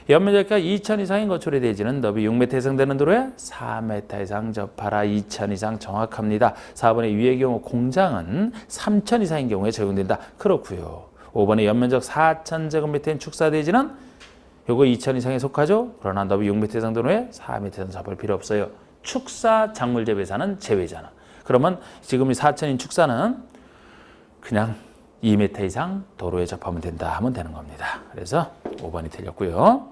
연면적가 2,000 이상인 건축물의 대지는 너비 6m 이상 되는 도로에 4m 이상 접하라. 2,000 이상 정확합니다. 4번의 위의 경우 공장은 3,000 이상인 경우에 적용된다. 그렇고요. 5번의 연면적 4,000제곱미터인 축사대지는 요거 2,000 이상에 속하죠. 그러나 너비 6m 이상 도로에 4m 이상 접할 필요 없어요. 축사 작물 재배사는 제외잖아. 그러면 지금 이 4,000인 축사는 그냥 2m 이상 도로에 접하면 된다 하면 되는 겁니다. 그래서 5번이 틀렸고요.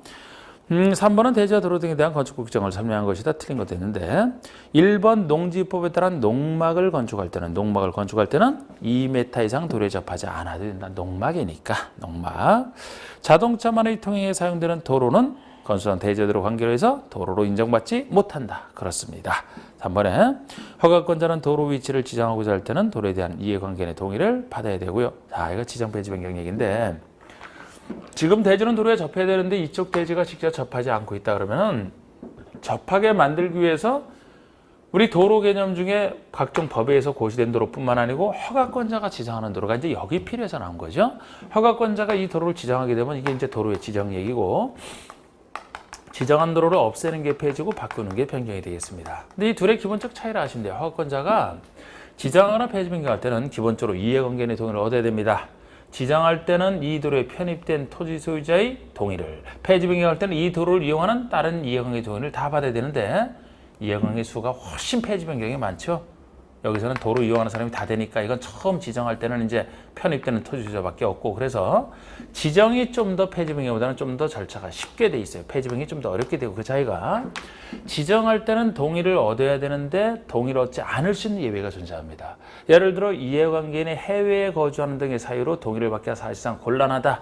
3번은 대지와 도로 등에 대한 건축 규정을 설명한 것이다. 틀린 것도 있는데 1번 농지법에 따른 농막을 건축할 때는 2m 이상 도로에 접하지 않아도 된다. 농막이니까 농막. 자동차만의 통행에 사용되는 도로는 건수상 대지도로 관계로 해서 도로로 인정받지 못한다. 그렇습니다. 3번에 허가권자는 도로 위치를 지정하고자 할 때는 도로에 대한 이해관계의 동의를 받아야 되고요. 자, 이거 지정 폐지 변경 얘기인데 지금 대지는 도로에 접해야 되는데 이쪽 대지가 직접 접하지 않고 있다 그러면은 접하게 만들기 위해서 우리 도로 개념 중에 각종 법에 의해서 고시된 도로뿐만 아니고 허가권자가 지정하는 도로가 이제 여기 필요해서 나온 거죠. 허가권자가 이 도로를 지정하게 되면 이게 이제 도로의 지정 얘기고 지정한 도로를 없애는 게 폐지고 바꾸는 게 변경이 되겠습니다. 근데 이 둘의 기본적 차이를 아시면 돼요. 허가권자가 지정하거나 폐지 변경할 때는 기본적으로 이해관계의 동의를 얻어야 됩니다. 지정할 때는 이 도로에 편입된 토지 소유자의 동의를, 폐지 변경할 때는 이 도로를 이용하는 다른 이해관계 동의를 다 받아야 되는데 이해관계 수가 훨씬 폐지 변경이 많죠. 여기서는 도로 이용하는 사람이 다 되니까 이건 처음 지정할 때는 이제 편입되는 토지 소유자밖에 없고 그래서 지정이 좀 더 폐지 변경보다는 좀 더 절차가 쉽게 돼 있어요. 폐지 변경이 좀 더 어렵게 되고 그 차이가 지정할 때는 동의를 얻어야 되는데 동의를 얻지 않을 수 있는 예외가 존재합니다. 예를 들어 이해관계인이 해외에 거주하는 등의 사유로 동의를 받기가 사실상 곤란하다.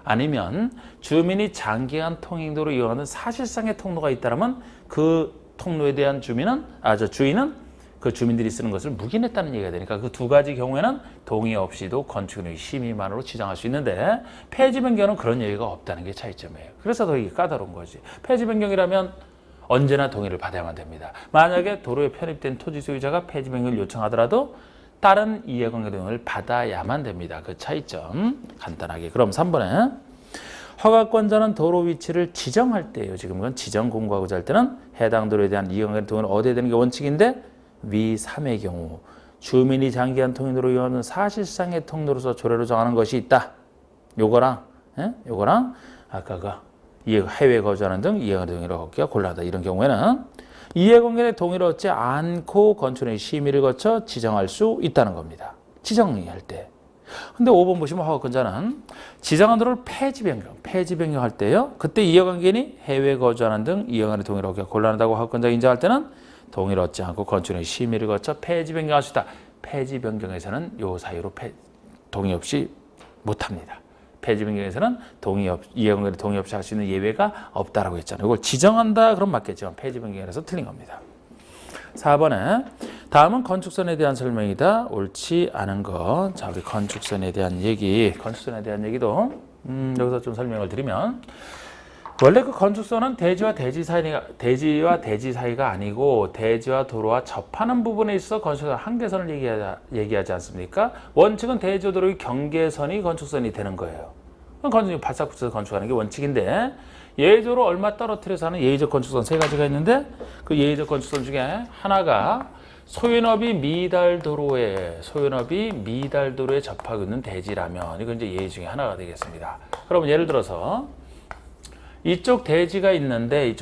아니면 주민이 장기간 통행도로 이용하는 사실상의 통로가 있다면 그 통로에 대한 주인은 그 주민들이 쓰는 것을 묵인했다는 얘기가 되니까 그 두 가지 경우에는 동의 없이도 건축인의 심의만으로 지정할 수 있는데 폐지 변경은 그런 얘기가 없다는 게 차이점이에요. 그래서 더 이게 까다로운 거지. 폐지 변경이라면 언제나 동의를 받아야만 됩니다. 만약에 도로에 편입된 토지 소유자가 폐지 변경을 요청하더라도 다른 이해관계 등을 받아야만 됩니다. 그 차이점 간단하게. 그럼 3번에 허가권자는 도로 위치를 지정할 때예요. 지금 이건 지정 공고하고자 할 때는 해당 도로에 대한 이해관계 등을 얻어야 되는 게 원칙인데 위 3의 경우 주민이 장기간 통행도로 이용하는 사실상의 통로로서 조례로 정하는 것이 있다. 요거랑 아까 그 해외 거주하는 등 이해관계 등을 얻기가 곤란하다. 이런 경우에는 이해관계의 동의를 얻지 않고 건축의 심의를 거쳐 지정할 수 있다는 겁니다. 지정할 때. 근데 5번 보시면 허가권자는 지정한 도로를 폐지 변경할 때요. 그때 이해관계인이 해외 거주하는 등 이해관계 동의를 얻기가 곤란하다고 허가권자가 인정할 때는 동의를 얻지 않고 건축의 심의를 거쳐 폐지 변경할 수 있다. 폐지 변경에서는 요 사유로 동의 없이 못합니다. 폐지 변경에서는 이해관계를 동의 없이 할 수 있는 예외가 없다라고 했잖아요. 이걸 지정한다 그럼 맞겠지만 폐지 변경이라서 틀린 겁니다. 4번에 다음은 건축선에 대한 설명이다. 옳지 않은 거. 자, 우리 건축선에 대한 얘기도 여기서 좀 설명을 드리면 원래 그 건축선은 대지와 대지 사이가 아니고 대지와 도로와 접하는 부분에 있어 건축선 한계선을 얘기하지 않습니까? 원칙은 대지와 도로의 경계선이 건축선이 되는 거예요. 건축이 바싹 붙여서 건축하는 게 원칙인데 예외적으로 얼마 떨어뜨려서 하는 예외적 건축선 3가지가 있는데 그 예외적 건축선 중에 하나가 소유업이 미달도로에 접하고 있는 대지라면 이건 이제 예외 중에 하나가 되겠습니다. 그러면 예를 들어서 이쪽 대지가 있는데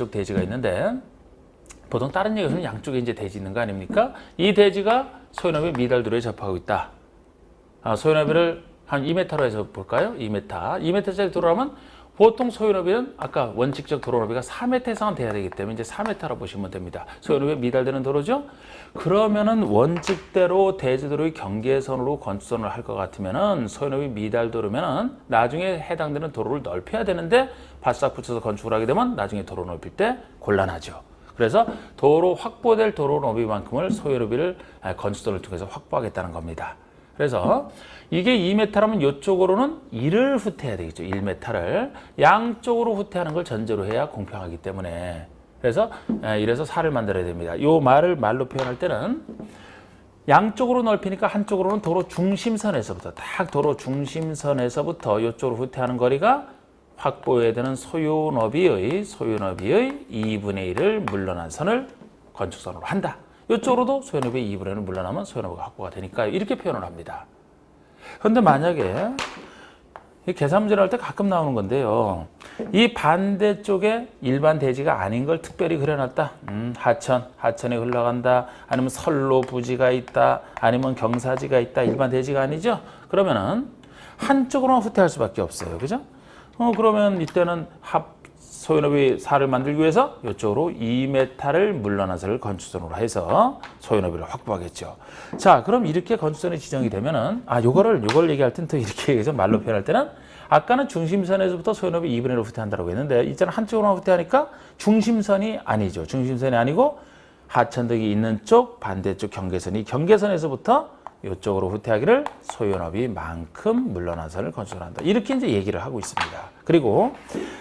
보통 다른 얘기는 양쪽에 이제 대지 있는 거 아닙니까? 이 대지가 소유업이 미달도로에 접하고 있다. 소유업을 한 2m로 해서 볼까요? 2m짜리 도로라면 보통 소유너비는 아까 원칙적 도로 너비가 4m 이상은 돼야 되기 때문에 이제 4m라고 보시면 됩니다. 소유너비에 미달되는 도로죠? 그러면은 원칙대로 대지도로의 경계선으로 건축선을 할 것 같으면은 소유너비 미달도로면은 나중에 해당되는 도로를 넓혀야 되는데 바싹 붙여서 건축을 하게 되면 나중에 도로 넓힐 때 곤란하죠. 그래서 확보될 도로 너비만큼을 소유너비를 건축선을 통해서 확보하겠다는 겁니다. 그래서 이게 2m라면 이쪽으로는 1을 후퇴해야 되겠죠. 1m를. 양쪽으로 후퇴하는 걸 전제로 해야 공평하기 때문에. 그래서 이래서 4를 만들어야 됩니다. 이 말을 말로 표현할 때는 양쪽으로 넓히니까 한쪽으로는 도로 중심선에서부터 이쪽으로 후퇴하는 거리가 확보해야 되는 소유너비의 2분의 1을 물러난 선을 건축선으로 한다. 이쪽으로도 소유너비의 2분의 1을 물러나면 소유너비가 확보가 되니까 이렇게 표현을 합니다. 그런데 만약에 계산 문제를 할 때 가끔 나오는 건데요. 이 반대쪽에 일반 대지가 아닌 걸 특별히 그려놨다. 하천에 흘러간다. 아니면 선로 부지가 있다. 아니면 경사지가 있다. 일반 대지가 아니죠. 그러면은 한쪽으로만 후퇴할 수밖에 없어요. 그죠? 그러면 이때는 소유너비 4를 만들기 위해서 이쪽으로 2m를 물러나서를 건축선으로 해서 소유너비를 확보하겠죠. 자, 그럼 이렇게 건축선이 지정이 되면은 요걸 얘기할 때는 또 이렇게 얘기해서 말로 표현할 때는 아까는 중심선에서부터 소유너비 2분의 1을 후퇴한다고 했는데 이제는 한쪽으로만 후퇴하니까 중심선이 아니죠. 중심선이 아니고 하천등이 있는 쪽 반대쪽 경계선에서부터 이쪽으로 후퇴하기를 소유너비만큼 물러난 선을 건축을 한다. 이렇게 이제 얘기를 하고 있습니다. 그리고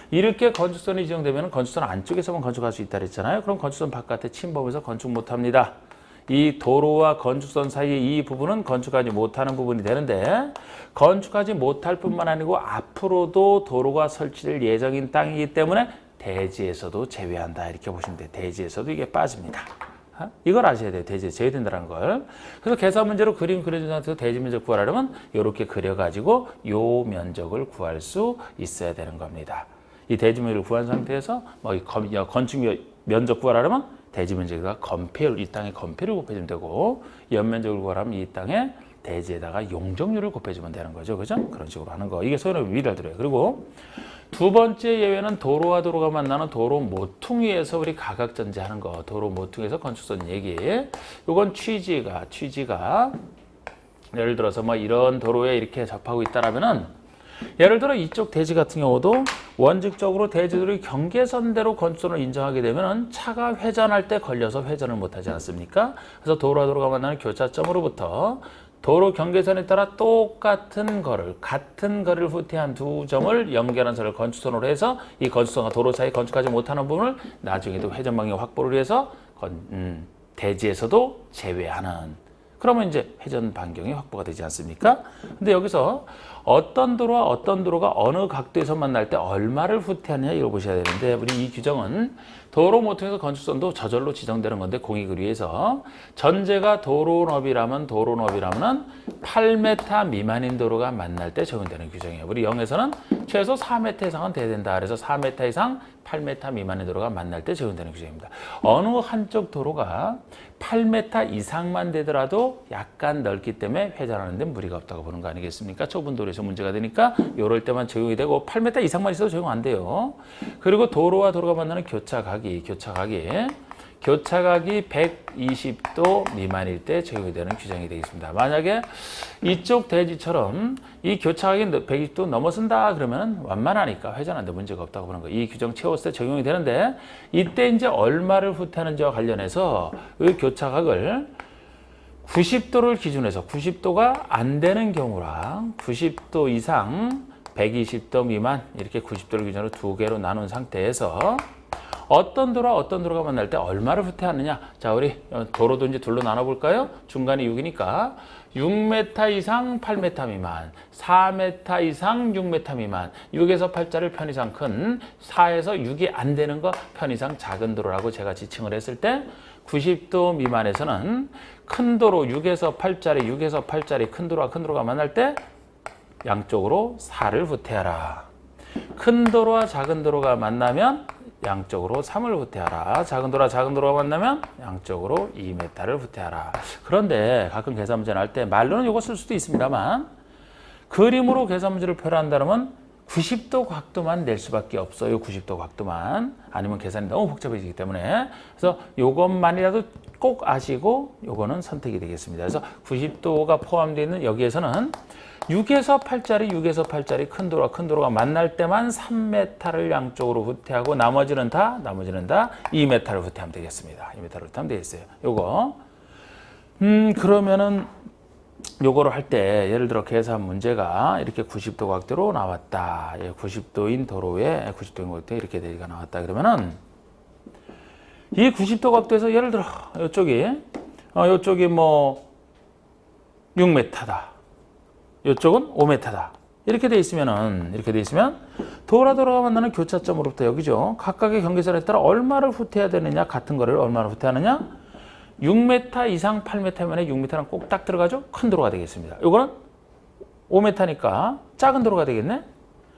이렇게 건축선이 지정되면 건축선 안쪽에서만 건축할 수 있다 그랬잖아요. 그럼 건축선 바깥에 침범해서 건축 못합니다. 이 도로와 건축선 사이의 이 부분은 건축하지 못하는 부분이 되는데 건축하지 못할 뿐만 아니고 앞으로도 도로가 설치될 예정인 땅이기 때문에 대지에서도 제외한다. 이렇게 보시면 돼요. 대지에서도 이게 빠집니다. 이걸 아셔야 돼요. 대지에 제외된다는 걸. 그래서 계산 문제로 그림 그려준 상태에서 대지 면적 구하려면 이렇게 그려가지고 요 면적을 구할 수 있어야 되는 겁니다. 이 대지 면적을 구한 상태에서 건축 면적 구하려면 대지 면적에다가 건폐율, 이 땅의 건폐율을 곱해주면 되고 연면적을 구하려면 이 땅의 대지에다가 용적률을 곱해주면 되는 거죠. 그죠? 그런 식으로 하는 거. 이게 소유납의 미를 들어요. 그리고 두 번째 예외는 도로와 도로가 만나는 도로 모퉁이에서 우리 가각전제하는 거. 도로 모퉁이에서 건축선 얘기. 이건 취지가 예를 들어서 뭐 이런 도로에 이렇게 접하고 있다라면은 예를 들어 이쪽 대지 같은 경우도 원칙적으로 대지들이 경계선대로 건축선을 인정하게 되면 차가 회전할 때 걸려서 회전을 못하지 않습니까? 그래서 도로와 도로가 만나는 교차점으로부터 도로 경계선에 따라 똑같은 같은 거리를 후퇴한 두 점을 연결한 선을 건축선으로 해서 이 건축선과 도로 사이 건축하지 못하는 부분을 나중에도 회전 방향 확보를 위해서 대지에서도 제외하는. 그러면 이제 회전 반경이 확보가 되지 않습니까? 근데 여기서 어떤 도로와 어떤 도로가 어느 각도에서 만날 때 얼마를 후퇴하느냐 이걸 보셔야 되는데 우리 이 규정은 도로 모퉁이에서 건축선도 저절로 지정되는 건데 공익을 위해서 전제가 도로 너비라면 8m 미만인 도로가 만날 때 적용되는 규정이에요. 우리 0에서는 최소 4m 이상은 돼야 된다. 그래서 4m 이상 8m 미만의 도로가 만날 때 적용되는 규정입니다. 어느 한쪽 도로가 8m 이상만 되더라도 약간 넓기 때문에 회전하는 데 무리가 없다고 보는 거 아니겠습니까? 좁은 도로에서 문제가 되니까 이럴 때만 적용이 되고 8m 이상만 있어도 적용 안 돼요. 그리고 도로와 도로가 만나는 교차각이 120도 미만일 때 적용이 되는 규정이 되겠습니다. 만약에 이쪽 대지처럼 이 교차각이 120도 넘어선다 그러면 완만하니까 회전하는데 문제가 없다고 보는 거예요. 이 규정 채웠을 때 적용이 되는데 이때 이제 얼마를 후퇴하는지와 관련해서 이 교차각을 90도를 기준해서 90도가 안 되는 경우랑 90도 이상 120도 미만 이렇게 90도를 기준으로 두 개로 나눈 상태에서 어떤 도로가 만날 때 얼마를 후퇴하느냐. 자, 우리 도로도 이제 둘로 나눠볼까요? 중간이 6이니까 6m 이상 8m 미만, 4m 이상 6m 미만, 6에서 8자리 편 이상 큰, 4에서 6이 안 되는 거 편 이상 작은 도로라고 제가 지칭을 했을 때 90도 미만에서는 큰 도로 6에서 8자리 큰 도로가 만날 때 양쪽으로 4를 후퇴하라. 큰 도로와 작은 도로가 만나면 양쪽으로 3을 후퇴하라. 작은 도로가 만나면 양쪽으로 2m를 후퇴하라. 그런데 가끔 계산 문제 날 때 말로는 이거 쓸 수도 있습니다만 그림으로 계산 문제를 표현한다면 90도 각도만 낼 수밖에 없어요. 90도 각도만. 아니면 계산이 너무 복잡해지기 때문에. 그래서 이것만이라도 꼭 아시고 요거는 선택이 되겠습니다. 그래서 90도가 포함되어 있는 여기에서는 6에서 8자리 큰 도로가 만날 때만 3m를 양쪽으로 후퇴하고 나머지는 다 2m를 후퇴하면 되겠습니다. 2m를 후퇴하면 되겠어요. 요거. 그러면은 요거를 할 때 예를 들어 계산 문제가 이렇게 90도 각도로 나왔다. 90도인 도로에 90도인 각도에 이렇게 대지가 나왔다. 그러면은 이 90도 각도에서 예를 들어 요쪽이 뭐 6m다. 이쪽은 5m다. 이렇게 돼 있으면 도로가 만나는 교차점으로부터 여기죠. 각각의 경계선에 따라 얼마를 후퇴해야 되느냐, 같은 거를 얼마나 후퇴하느냐. 6m 이상 8m면에 6m는 꼭 딱 들어가죠. 큰 도로가 되겠습니다. 이거는 5m니까 작은 도로가 되겠네.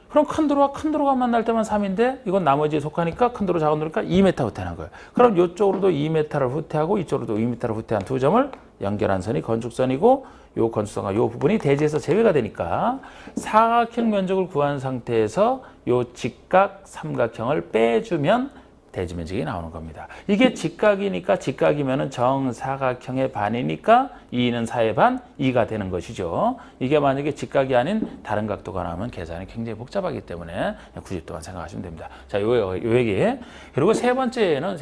그럼 큰 도로가 만날 때만 3인데 이건 나머지에 속하니까 큰 도로, 작은 도로니까 2m 후퇴하는 거예요. 그럼 이쪽으로도 2m를 후퇴하고 이쪽으로도 2m를 후퇴한 두 점을 연결한 선이 건축선이고 요 건축선과 요 부분이 대지에서 제외가 되니까 사각형 면적을 구한 상태에서 요 직각 삼각형을 빼주면 대지 면적이 나오는 겁니다. 이게 직각이니까 직각이면은 정사각형의 반이니까 2는 4의 반, 2가 되는 것이죠. 이게 만약에 직각이 아닌 다른 각도가 나오면 계산이 굉장히 복잡하기 때문에 90도만 생각하시면 됩니다. 자, 요 얘기. 그리고 세 번째에는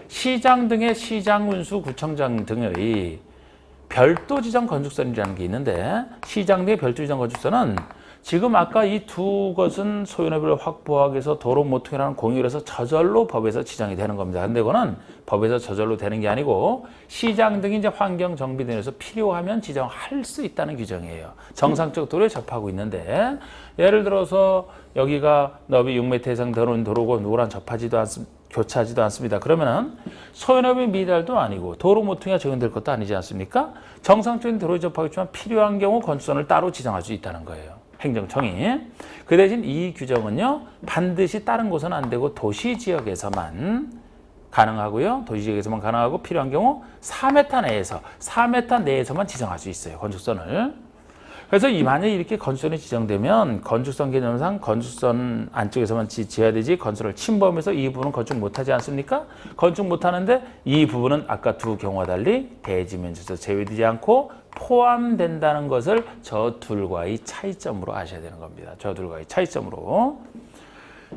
시장 등의 시장 운수 구청장 등의 별도 지정 건축선이라는 게 있는데 시장 등의 별도 지정 건축선은 지금 아까 이 두 것은 소유내비를 확보하기 위해서 도로 모퉁이라는 공익을 해서 저절로 법에서 지정이 되는 겁니다. 근데 이거는 법에서 저절로 되는 게 아니고 시장 등이 이제 환경 정비 등에서 필요하면 지정할 수 있다는 규정이에요. 정상적 도로에 접하고 있는데 예를 들어서 여기가 너비 6m 이상 되는 도로고 누구랑 교차하지도 않습니다. 그러면은 소유내비 미달도 아니고 도로 모퉁이가 적용될 것도 아니지 않습니까? 정상적인 도로에 접하겠지만 필요한 경우 건축선을 따로 지정할 수 있다는 거예요. 행정청이. 그 대신 이 규정은요 반드시 다른 곳은 안 되고 도시 지역에서만 가능하고요. 도시지역에서만 가능하고 필요한 경우 4m 내에서만 지정할 수 있어요. 건축선을. 그래서 만약에 이렇게 건축선이 지정되면 건축선 개념상 건축선 안쪽에서만 지어야 되지 건설을 침범해서 이 부분은 건축 못하지 않습니까? 건축 못하는데 이 부분은 아까 두 경우와 달리 대지 면적에서 제외되지 않고 포함된다는 것을 저 둘과의 차이점으로 아셔야 되는 겁니다. 저 둘과의 차이점으로.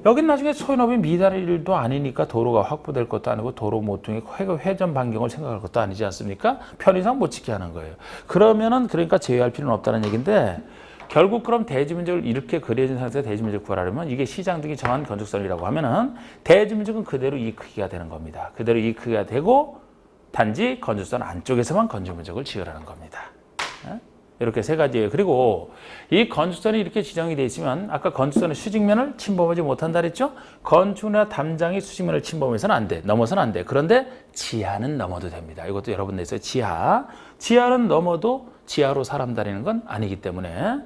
여긴 나중에 소유업이 미달일 일도 아니니까 도로가 확보될 것도 아니고 도로 모퉁이 회전 반경을 생각할 것도 아니지 않습니까? 편의상 못 지게 하는 거예요. 그러니까 제외할 필요는 없다는 얘기인데 결국 그럼 대지 면적을 이렇게 그려진 상태에서 대지 면적 구하려면 이게 시장 등이 정한 건축선이라고 하면은 대지 면적은 그대로 이 크기가 되는 겁니다. 그대로 이 크기가 되고 단지 건축선 안쪽에서만 건축 면적을 지으라는 겁니다. 이렇게 세 가지예요. 그리고 이 건축선이 이렇게 지정이 되어 있으면 아까 건축선의 수직면을 침범하지 못한다 그랬죠? 건축이나 담장이 수직면을 침범해서는 안 돼. 넘어서는 안 돼. 그런데 지하는 넘어도 됩니다. 이것도 여러분 내서 지하는 넘어도 지하로 사람 다니는 건 아니기 때문에.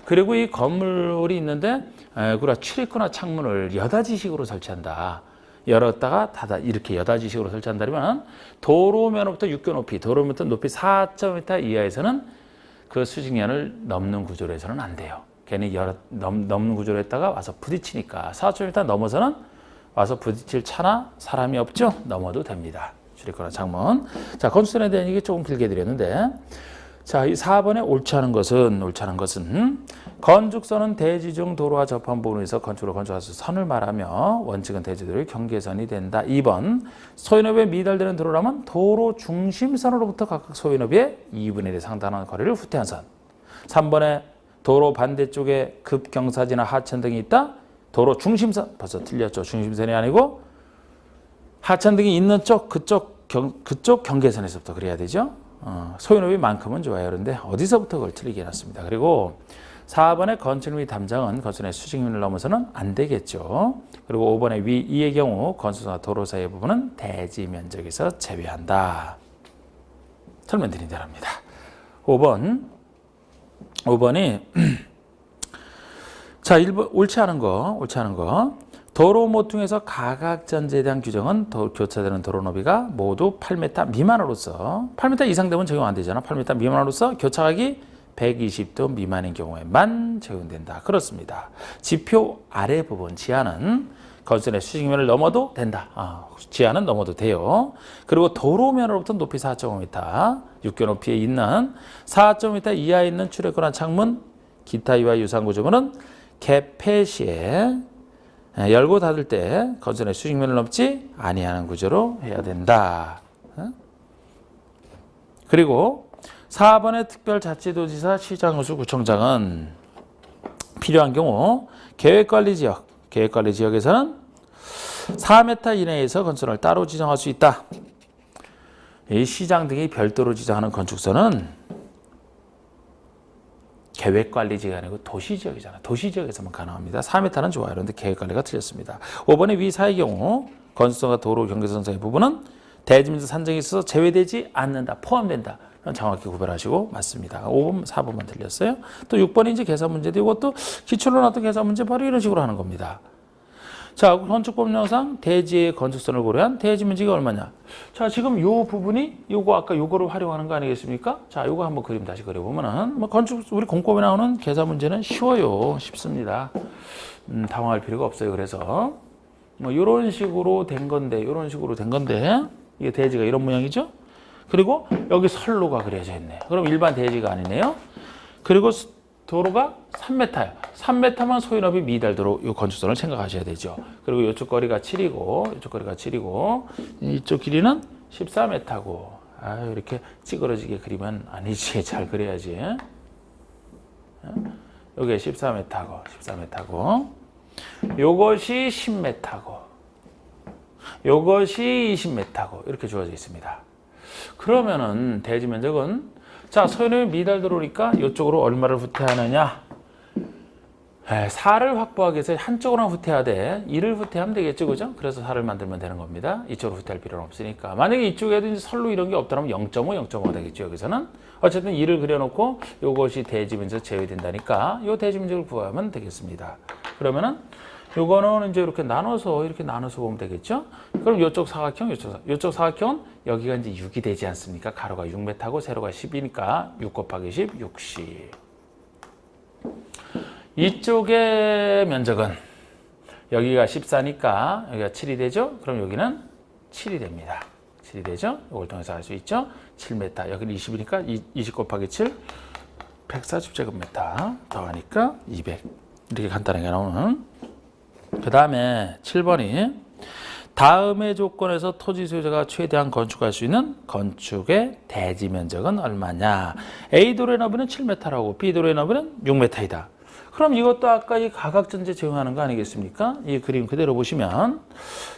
그리고 이 건물이 있는데 출입구나 창문을 여닫이식으로 설치한다. 열었다가 닫아 이렇게 여닫이식으로 설치한다면 도로면부터 육교 높이, 도로면부터 높이 4.m 이하에서는 그 수직면을 넘는 구조로 해서는 안 돼요. 괜히 넘는 구조로 했다가 와서 부딪히니까 4.m 넘어서는 와서 부딪힐 차나 사람이 없죠? 넘어도 됩니다. 출입구나 창문. 자, 건축선에 대한 얘기 조금 길게 드렸는데 자, 이 4번에 옳지 않은 것은 건축선은 대지 중 도로와 접한 부분에서 건축으로 건축할 수 선을 말하며 원칙은 대지도로의 경계선이 된다. 2번 소유업에 미달되는 도로라면 도로 중심선으로부터 각각 소유업의 2분의 1에 상당한 거리를 후퇴한 선. 3번에 도로 반대쪽에 급경사지나 하천 등이 있다. 도로 중심선 벌써 틀렸죠. 중심선이 아니고 하천 등이 있는 쪽 그쪽 경계선에서부터 그래야 되죠. 소유업이 많으면 좋아요. 그런데 어디서부터 그걸 틀리게 해놨습니다. 그리고 4번의 건축 및 담장은 건축의 수직면을 넘어서는 안 되겠죠. 그리고 5번의 위 2의 경우 건축과 도로 사이의 부분은 대지 면적에서 제외한다. 설명드린 대로 합니다. 5번이 자, 1번 옳지 않은 거. 도로 모퉁에서 가각전제에 대한 규정은 교차되는 도로 너비가 모두 8m 미만으로서 8m 이상 되면 적용 안 되잖아. 8m 미만으로서 교차각이 120도 미만인 경우에만 적용된다. 그렇습니다. 지표 아래 부분 지하는 건설의 수직면을 넘어도 된다. 지하는 넘어도 돼요. 그리고 도로면으로부터 높이 4.5m, 육교 높이에 있는 4.5m 이하에 있는 출입구나 창문, 기타 이와 유사한 구조물은 개폐 시에 열고 닫을 때 건설의 수직면을 넘지 아니하는 구조로 해야 된다. 그리고 4번의 특별자치도지사 시장군수 구청장은 필요한 경우 계획관리지역에서는 4m 이내에서 건설을 따로 지정할 수 있다. 이 시장 등이 별도로 지정하는 건축선은 계획관리지역이 아니고 도시지역이잖아. 도시지역에서만 가능합니다. 4m는 좋아요. 그런데 계획관리가 틀렸습니다. 5번의 위 사의 경우 건축선과 도로 경계선 사이 부분은 대지면적 산정에 있어서 제외되지 않는다. 포함된다. 정확히 구별하시고 맞습니다. 5번, 4번만 틀렸어요. 또 6번이 이제 계산 문제도 이것도 기출로 나왔던 계산 문제 바로 이런 식으로 하는 겁니다. 자, 건축법령상 대지의 건축선을 고려한 대지 면적이 얼마냐? 자, 지금 요 부분이 요거 아까 요거를 활용하는 거 아니겠습니까? 자, 요거 한번 그림 다시 그려보면은 우리 공법에 나오는 계산 문제는 쉬워요. 쉽습니다. 당황할 필요가 없어요. 그래서 요런 식으로 된 건데 이게 대지가 이런 모양이죠? 그리고 여기 선로가 그려져 있네요. 그럼 일반 대지가 아니네요. 그리고 도로가 3m예요. 3m만 소유업이 미달도로 이 건축선을 생각하셔야 되죠. 그리고 이쪽 거리가 7이고, 이쪽 길이는 14m고. 이렇게 찌그러지게 그리면 아니지. 잘 그려야지. 여기 14m고. 요것이 10m고. 요것이 20m고. 이렇게 주어져 있습니다. 그러면은 대지 면적은 자, 소유업이 미달도로니까 이쪽으로 얼마를 후퇴하느냐? 4를 확보하기 위해서 한쪽으로만 후퇴해야 돼. 2를 후퇴하면 되겠죠, 그죠? 그래서 4를 만들면 되는 겁니다. 이쪽으로 후퇴할 필요는 없으니까. 만약에 이쪽에도 이제 선로 이런 게 없다면 0.5, 0.5가 되겠죠, 여기서는. 어쨌든 2를 그려놓고 이것이 대지 면적 제외된다니까 이 대지 면적을 구하면 되겠습니다. 그러면은 요거는 이제 이렇게 나눠서 보면 되겠죠? 그럼 요쪽 사각형, 요쪽 사각형은 여기가 이제 6이 되지 않습니까? 가로가 6m고 세로가 10이니까 6 곱하기 10, 60. 이쪽의 면적은 여기가 14니까 여기가 7이 되죠? 그럼 여기는 7이 됩니다. 7이 되죠? 이걸 통해서 알 수 있죠? 7m. 여기는 20이니까 20 곱하기 7, 140제곱미터. 더하니까 200. 이렇게 간단하게 나오는. 그 다음에 7번이 다음의 조건에서 토지 소유자가 최대한 건축할 수 있는 건축의 대지 면적은 얼마냐. A도로의 너비는 7m라고 B도로의 너비는 6m이다. 그럼 이것도 아까 이 가각전제 적용하는 거 아니겠습니까? 이 그림 그대로 보시면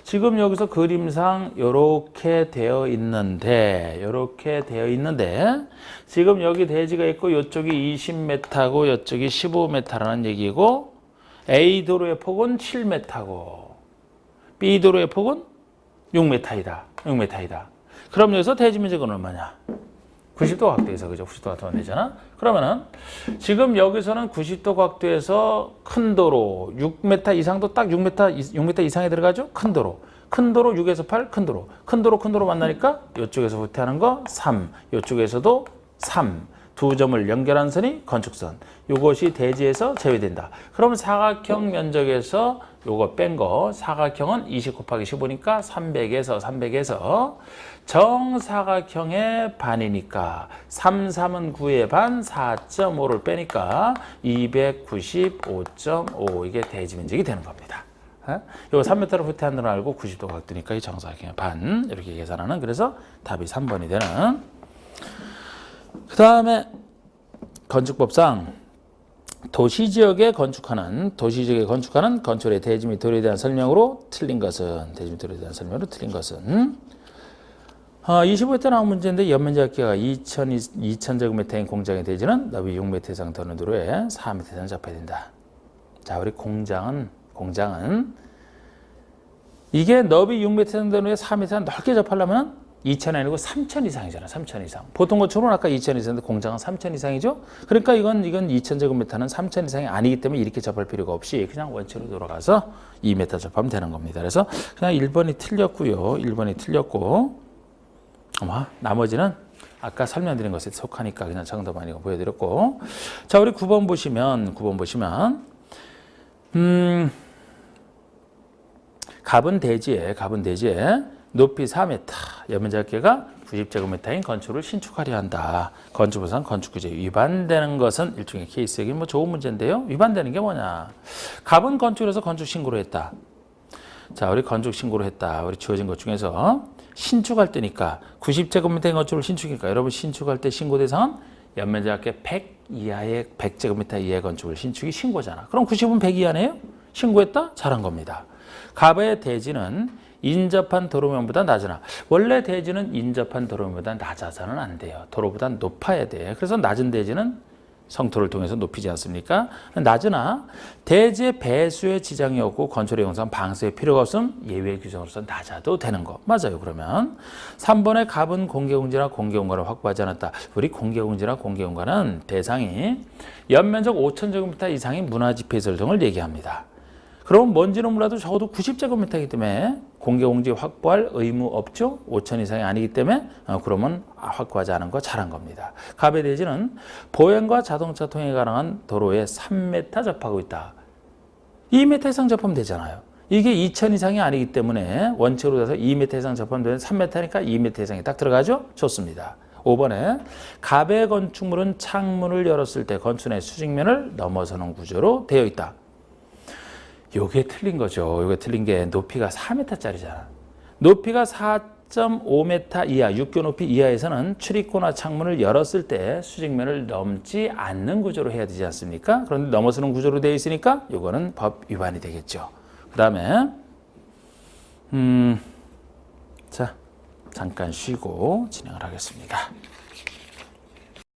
지금 여기서 그림상 이렇게 되어 있는데 지금 여기 대지가 있고 이쪽이 20m고 이쪽이 15m라는 얘기고 A도로의 폭은 7m고 B도로의 폭은 6m이다. 그럼 여기서 대지 면적은 얼마냐? 90도 각도에서 그죠? 90도 각도가 되잖아. 그러면은 지금 여기서는 90도 각도에서 큰 도로 6m 이상도 딱 6m 이상에 들어가죠? 큰 도로 6에서 8 큰 도로 만나니까 이쪽에서 후퇴하는 거 3, 이쪽에서도 3. 두 점을 연결한 선이 건축선. 이것이 대지에서 제외된다. 그럼 사각형 면적에서 요거 뺀 거 사각형은 20 곱하기 15니까 300에서 정사각형의 반이니까 3은 9의 반 4.5를 빼니까 295.5 이게 대지 면적이 되는 겁니다. 이거 3m를 후퇴한 걸 알고 90도 각도니까 이 정사각형의 반 이렇게 계산하는. 그래서 답이 3번이 되는. 그 다음에 건축법상 도시지역에 건축하는 건축물의 대지 및 도로에 대한 설명으로 틀린 것은 25회 때 나온 문제인데 연면적 합계가 2000제곱미터인 공장의 대지는 너비 6m 이상 되는 도로에 4m 이상 잡아야 된다. 자, 우리 공장은 이게 너비 6m 이상 되는 도로에 4m 이상 넓게 접하려면 2,000이 아니고 3,000 이상이잖아. 3,000 이상. 보통 것처럼 아까 2,000 이상인데 공장은 3,000 이상이죠. 그러니까 이건 2,000제곱미터는 3,000 이상이 아니기 때문에 이렇게 접할 필요가 없이 그냥 원체로 돌아가서 2m 접하면 되는 겁니다. 그래서 그냥 1번이 틀렸고 아마 나머지는 아까 설명드린 것에 속하니까 그냥 정답 아니고 보여드렸고. 자, 우리 9번 보시면 갑은 대지에 높이 4m, 연면적 합계가 90제곱미터인 건축을 신축하려 한다. 건축법상 건축규제 위반되는 것은 일종의 케이스. 여기 좋은 문제인데요. 위반되는 게 뭐냐? 갑은 건축을 해서 건축 신고를 했다. 자, 우리 건축 신고를 했다. 우리 주어진 것 중에서 신축할 때니까 90제곱미터인 건축을 신축이니까 여러분 신축할 때 신고 대상은 연면적 합계 100제곱미터 이하의 건축을 신축이 신고잖아. 그럼 90은 100 이하네요? 신고했다? 잘한 겁니다. 갑의 대지는 인접한 도로면보다 낮으나 원래 대지는 인접한 도로면보다 낮아서는 안 돼요. 도로보다 높아야 돼. 그래서 낮은 대지는 성토를 통해서 높이지 않습니까? 낮으나 대지의 배수에 지장이 없고 건축의 용상 방수의 필요가 없음 예외 규정으로서 낮아도 되는 거 맞아요. 그러면 3번의 갑은 공개공지나 공개공간을 확보하지 않았다. 우리 공개공지나 공개공간은 대상이 연면적 5,000제곱미터 이상의 문화지폐시설 등을 얘기합니다. 그럼 뭔지는 몰라도 적어도 90제곱미터이기 때문에 공개공지 확보할 의무 없죠. 5,000 이상이 아니기 때문에 그러면 확보하지 않은 거 잘한 겁니다. 갑의 대지는 보행과 자동차 통행이 가능한 도로에 3m 접하고 있다. 2m 이상 접하면 되잖아요. 이게 2,000 이상이 아니기 때문에 원칙으로 돼서 2m 이상 접하면 되는 3m니까 2m 이상이 딱 들어가죠. 좋습니다. 5번에 갑의 건축물은 창문을 열었을 때 건축의 수직면을 넘어서는 구조로 되어 있다. 요게 틀린 거죠. 요게 틀린 게 높이가 4m짜리잖아. 높이가 4.5m 이하, 육교 높이 이하에서는 출입구나 창문을 열었을 때 수직면을 넘지 않는 구조로 해야 되지 않습니까? 그런데 넘어서는 구조로 되어 있으니까 요거는 법 위반이 되겠죠. 그 다음에 자, 잠깐 쉬고 진행을 하겠습니다.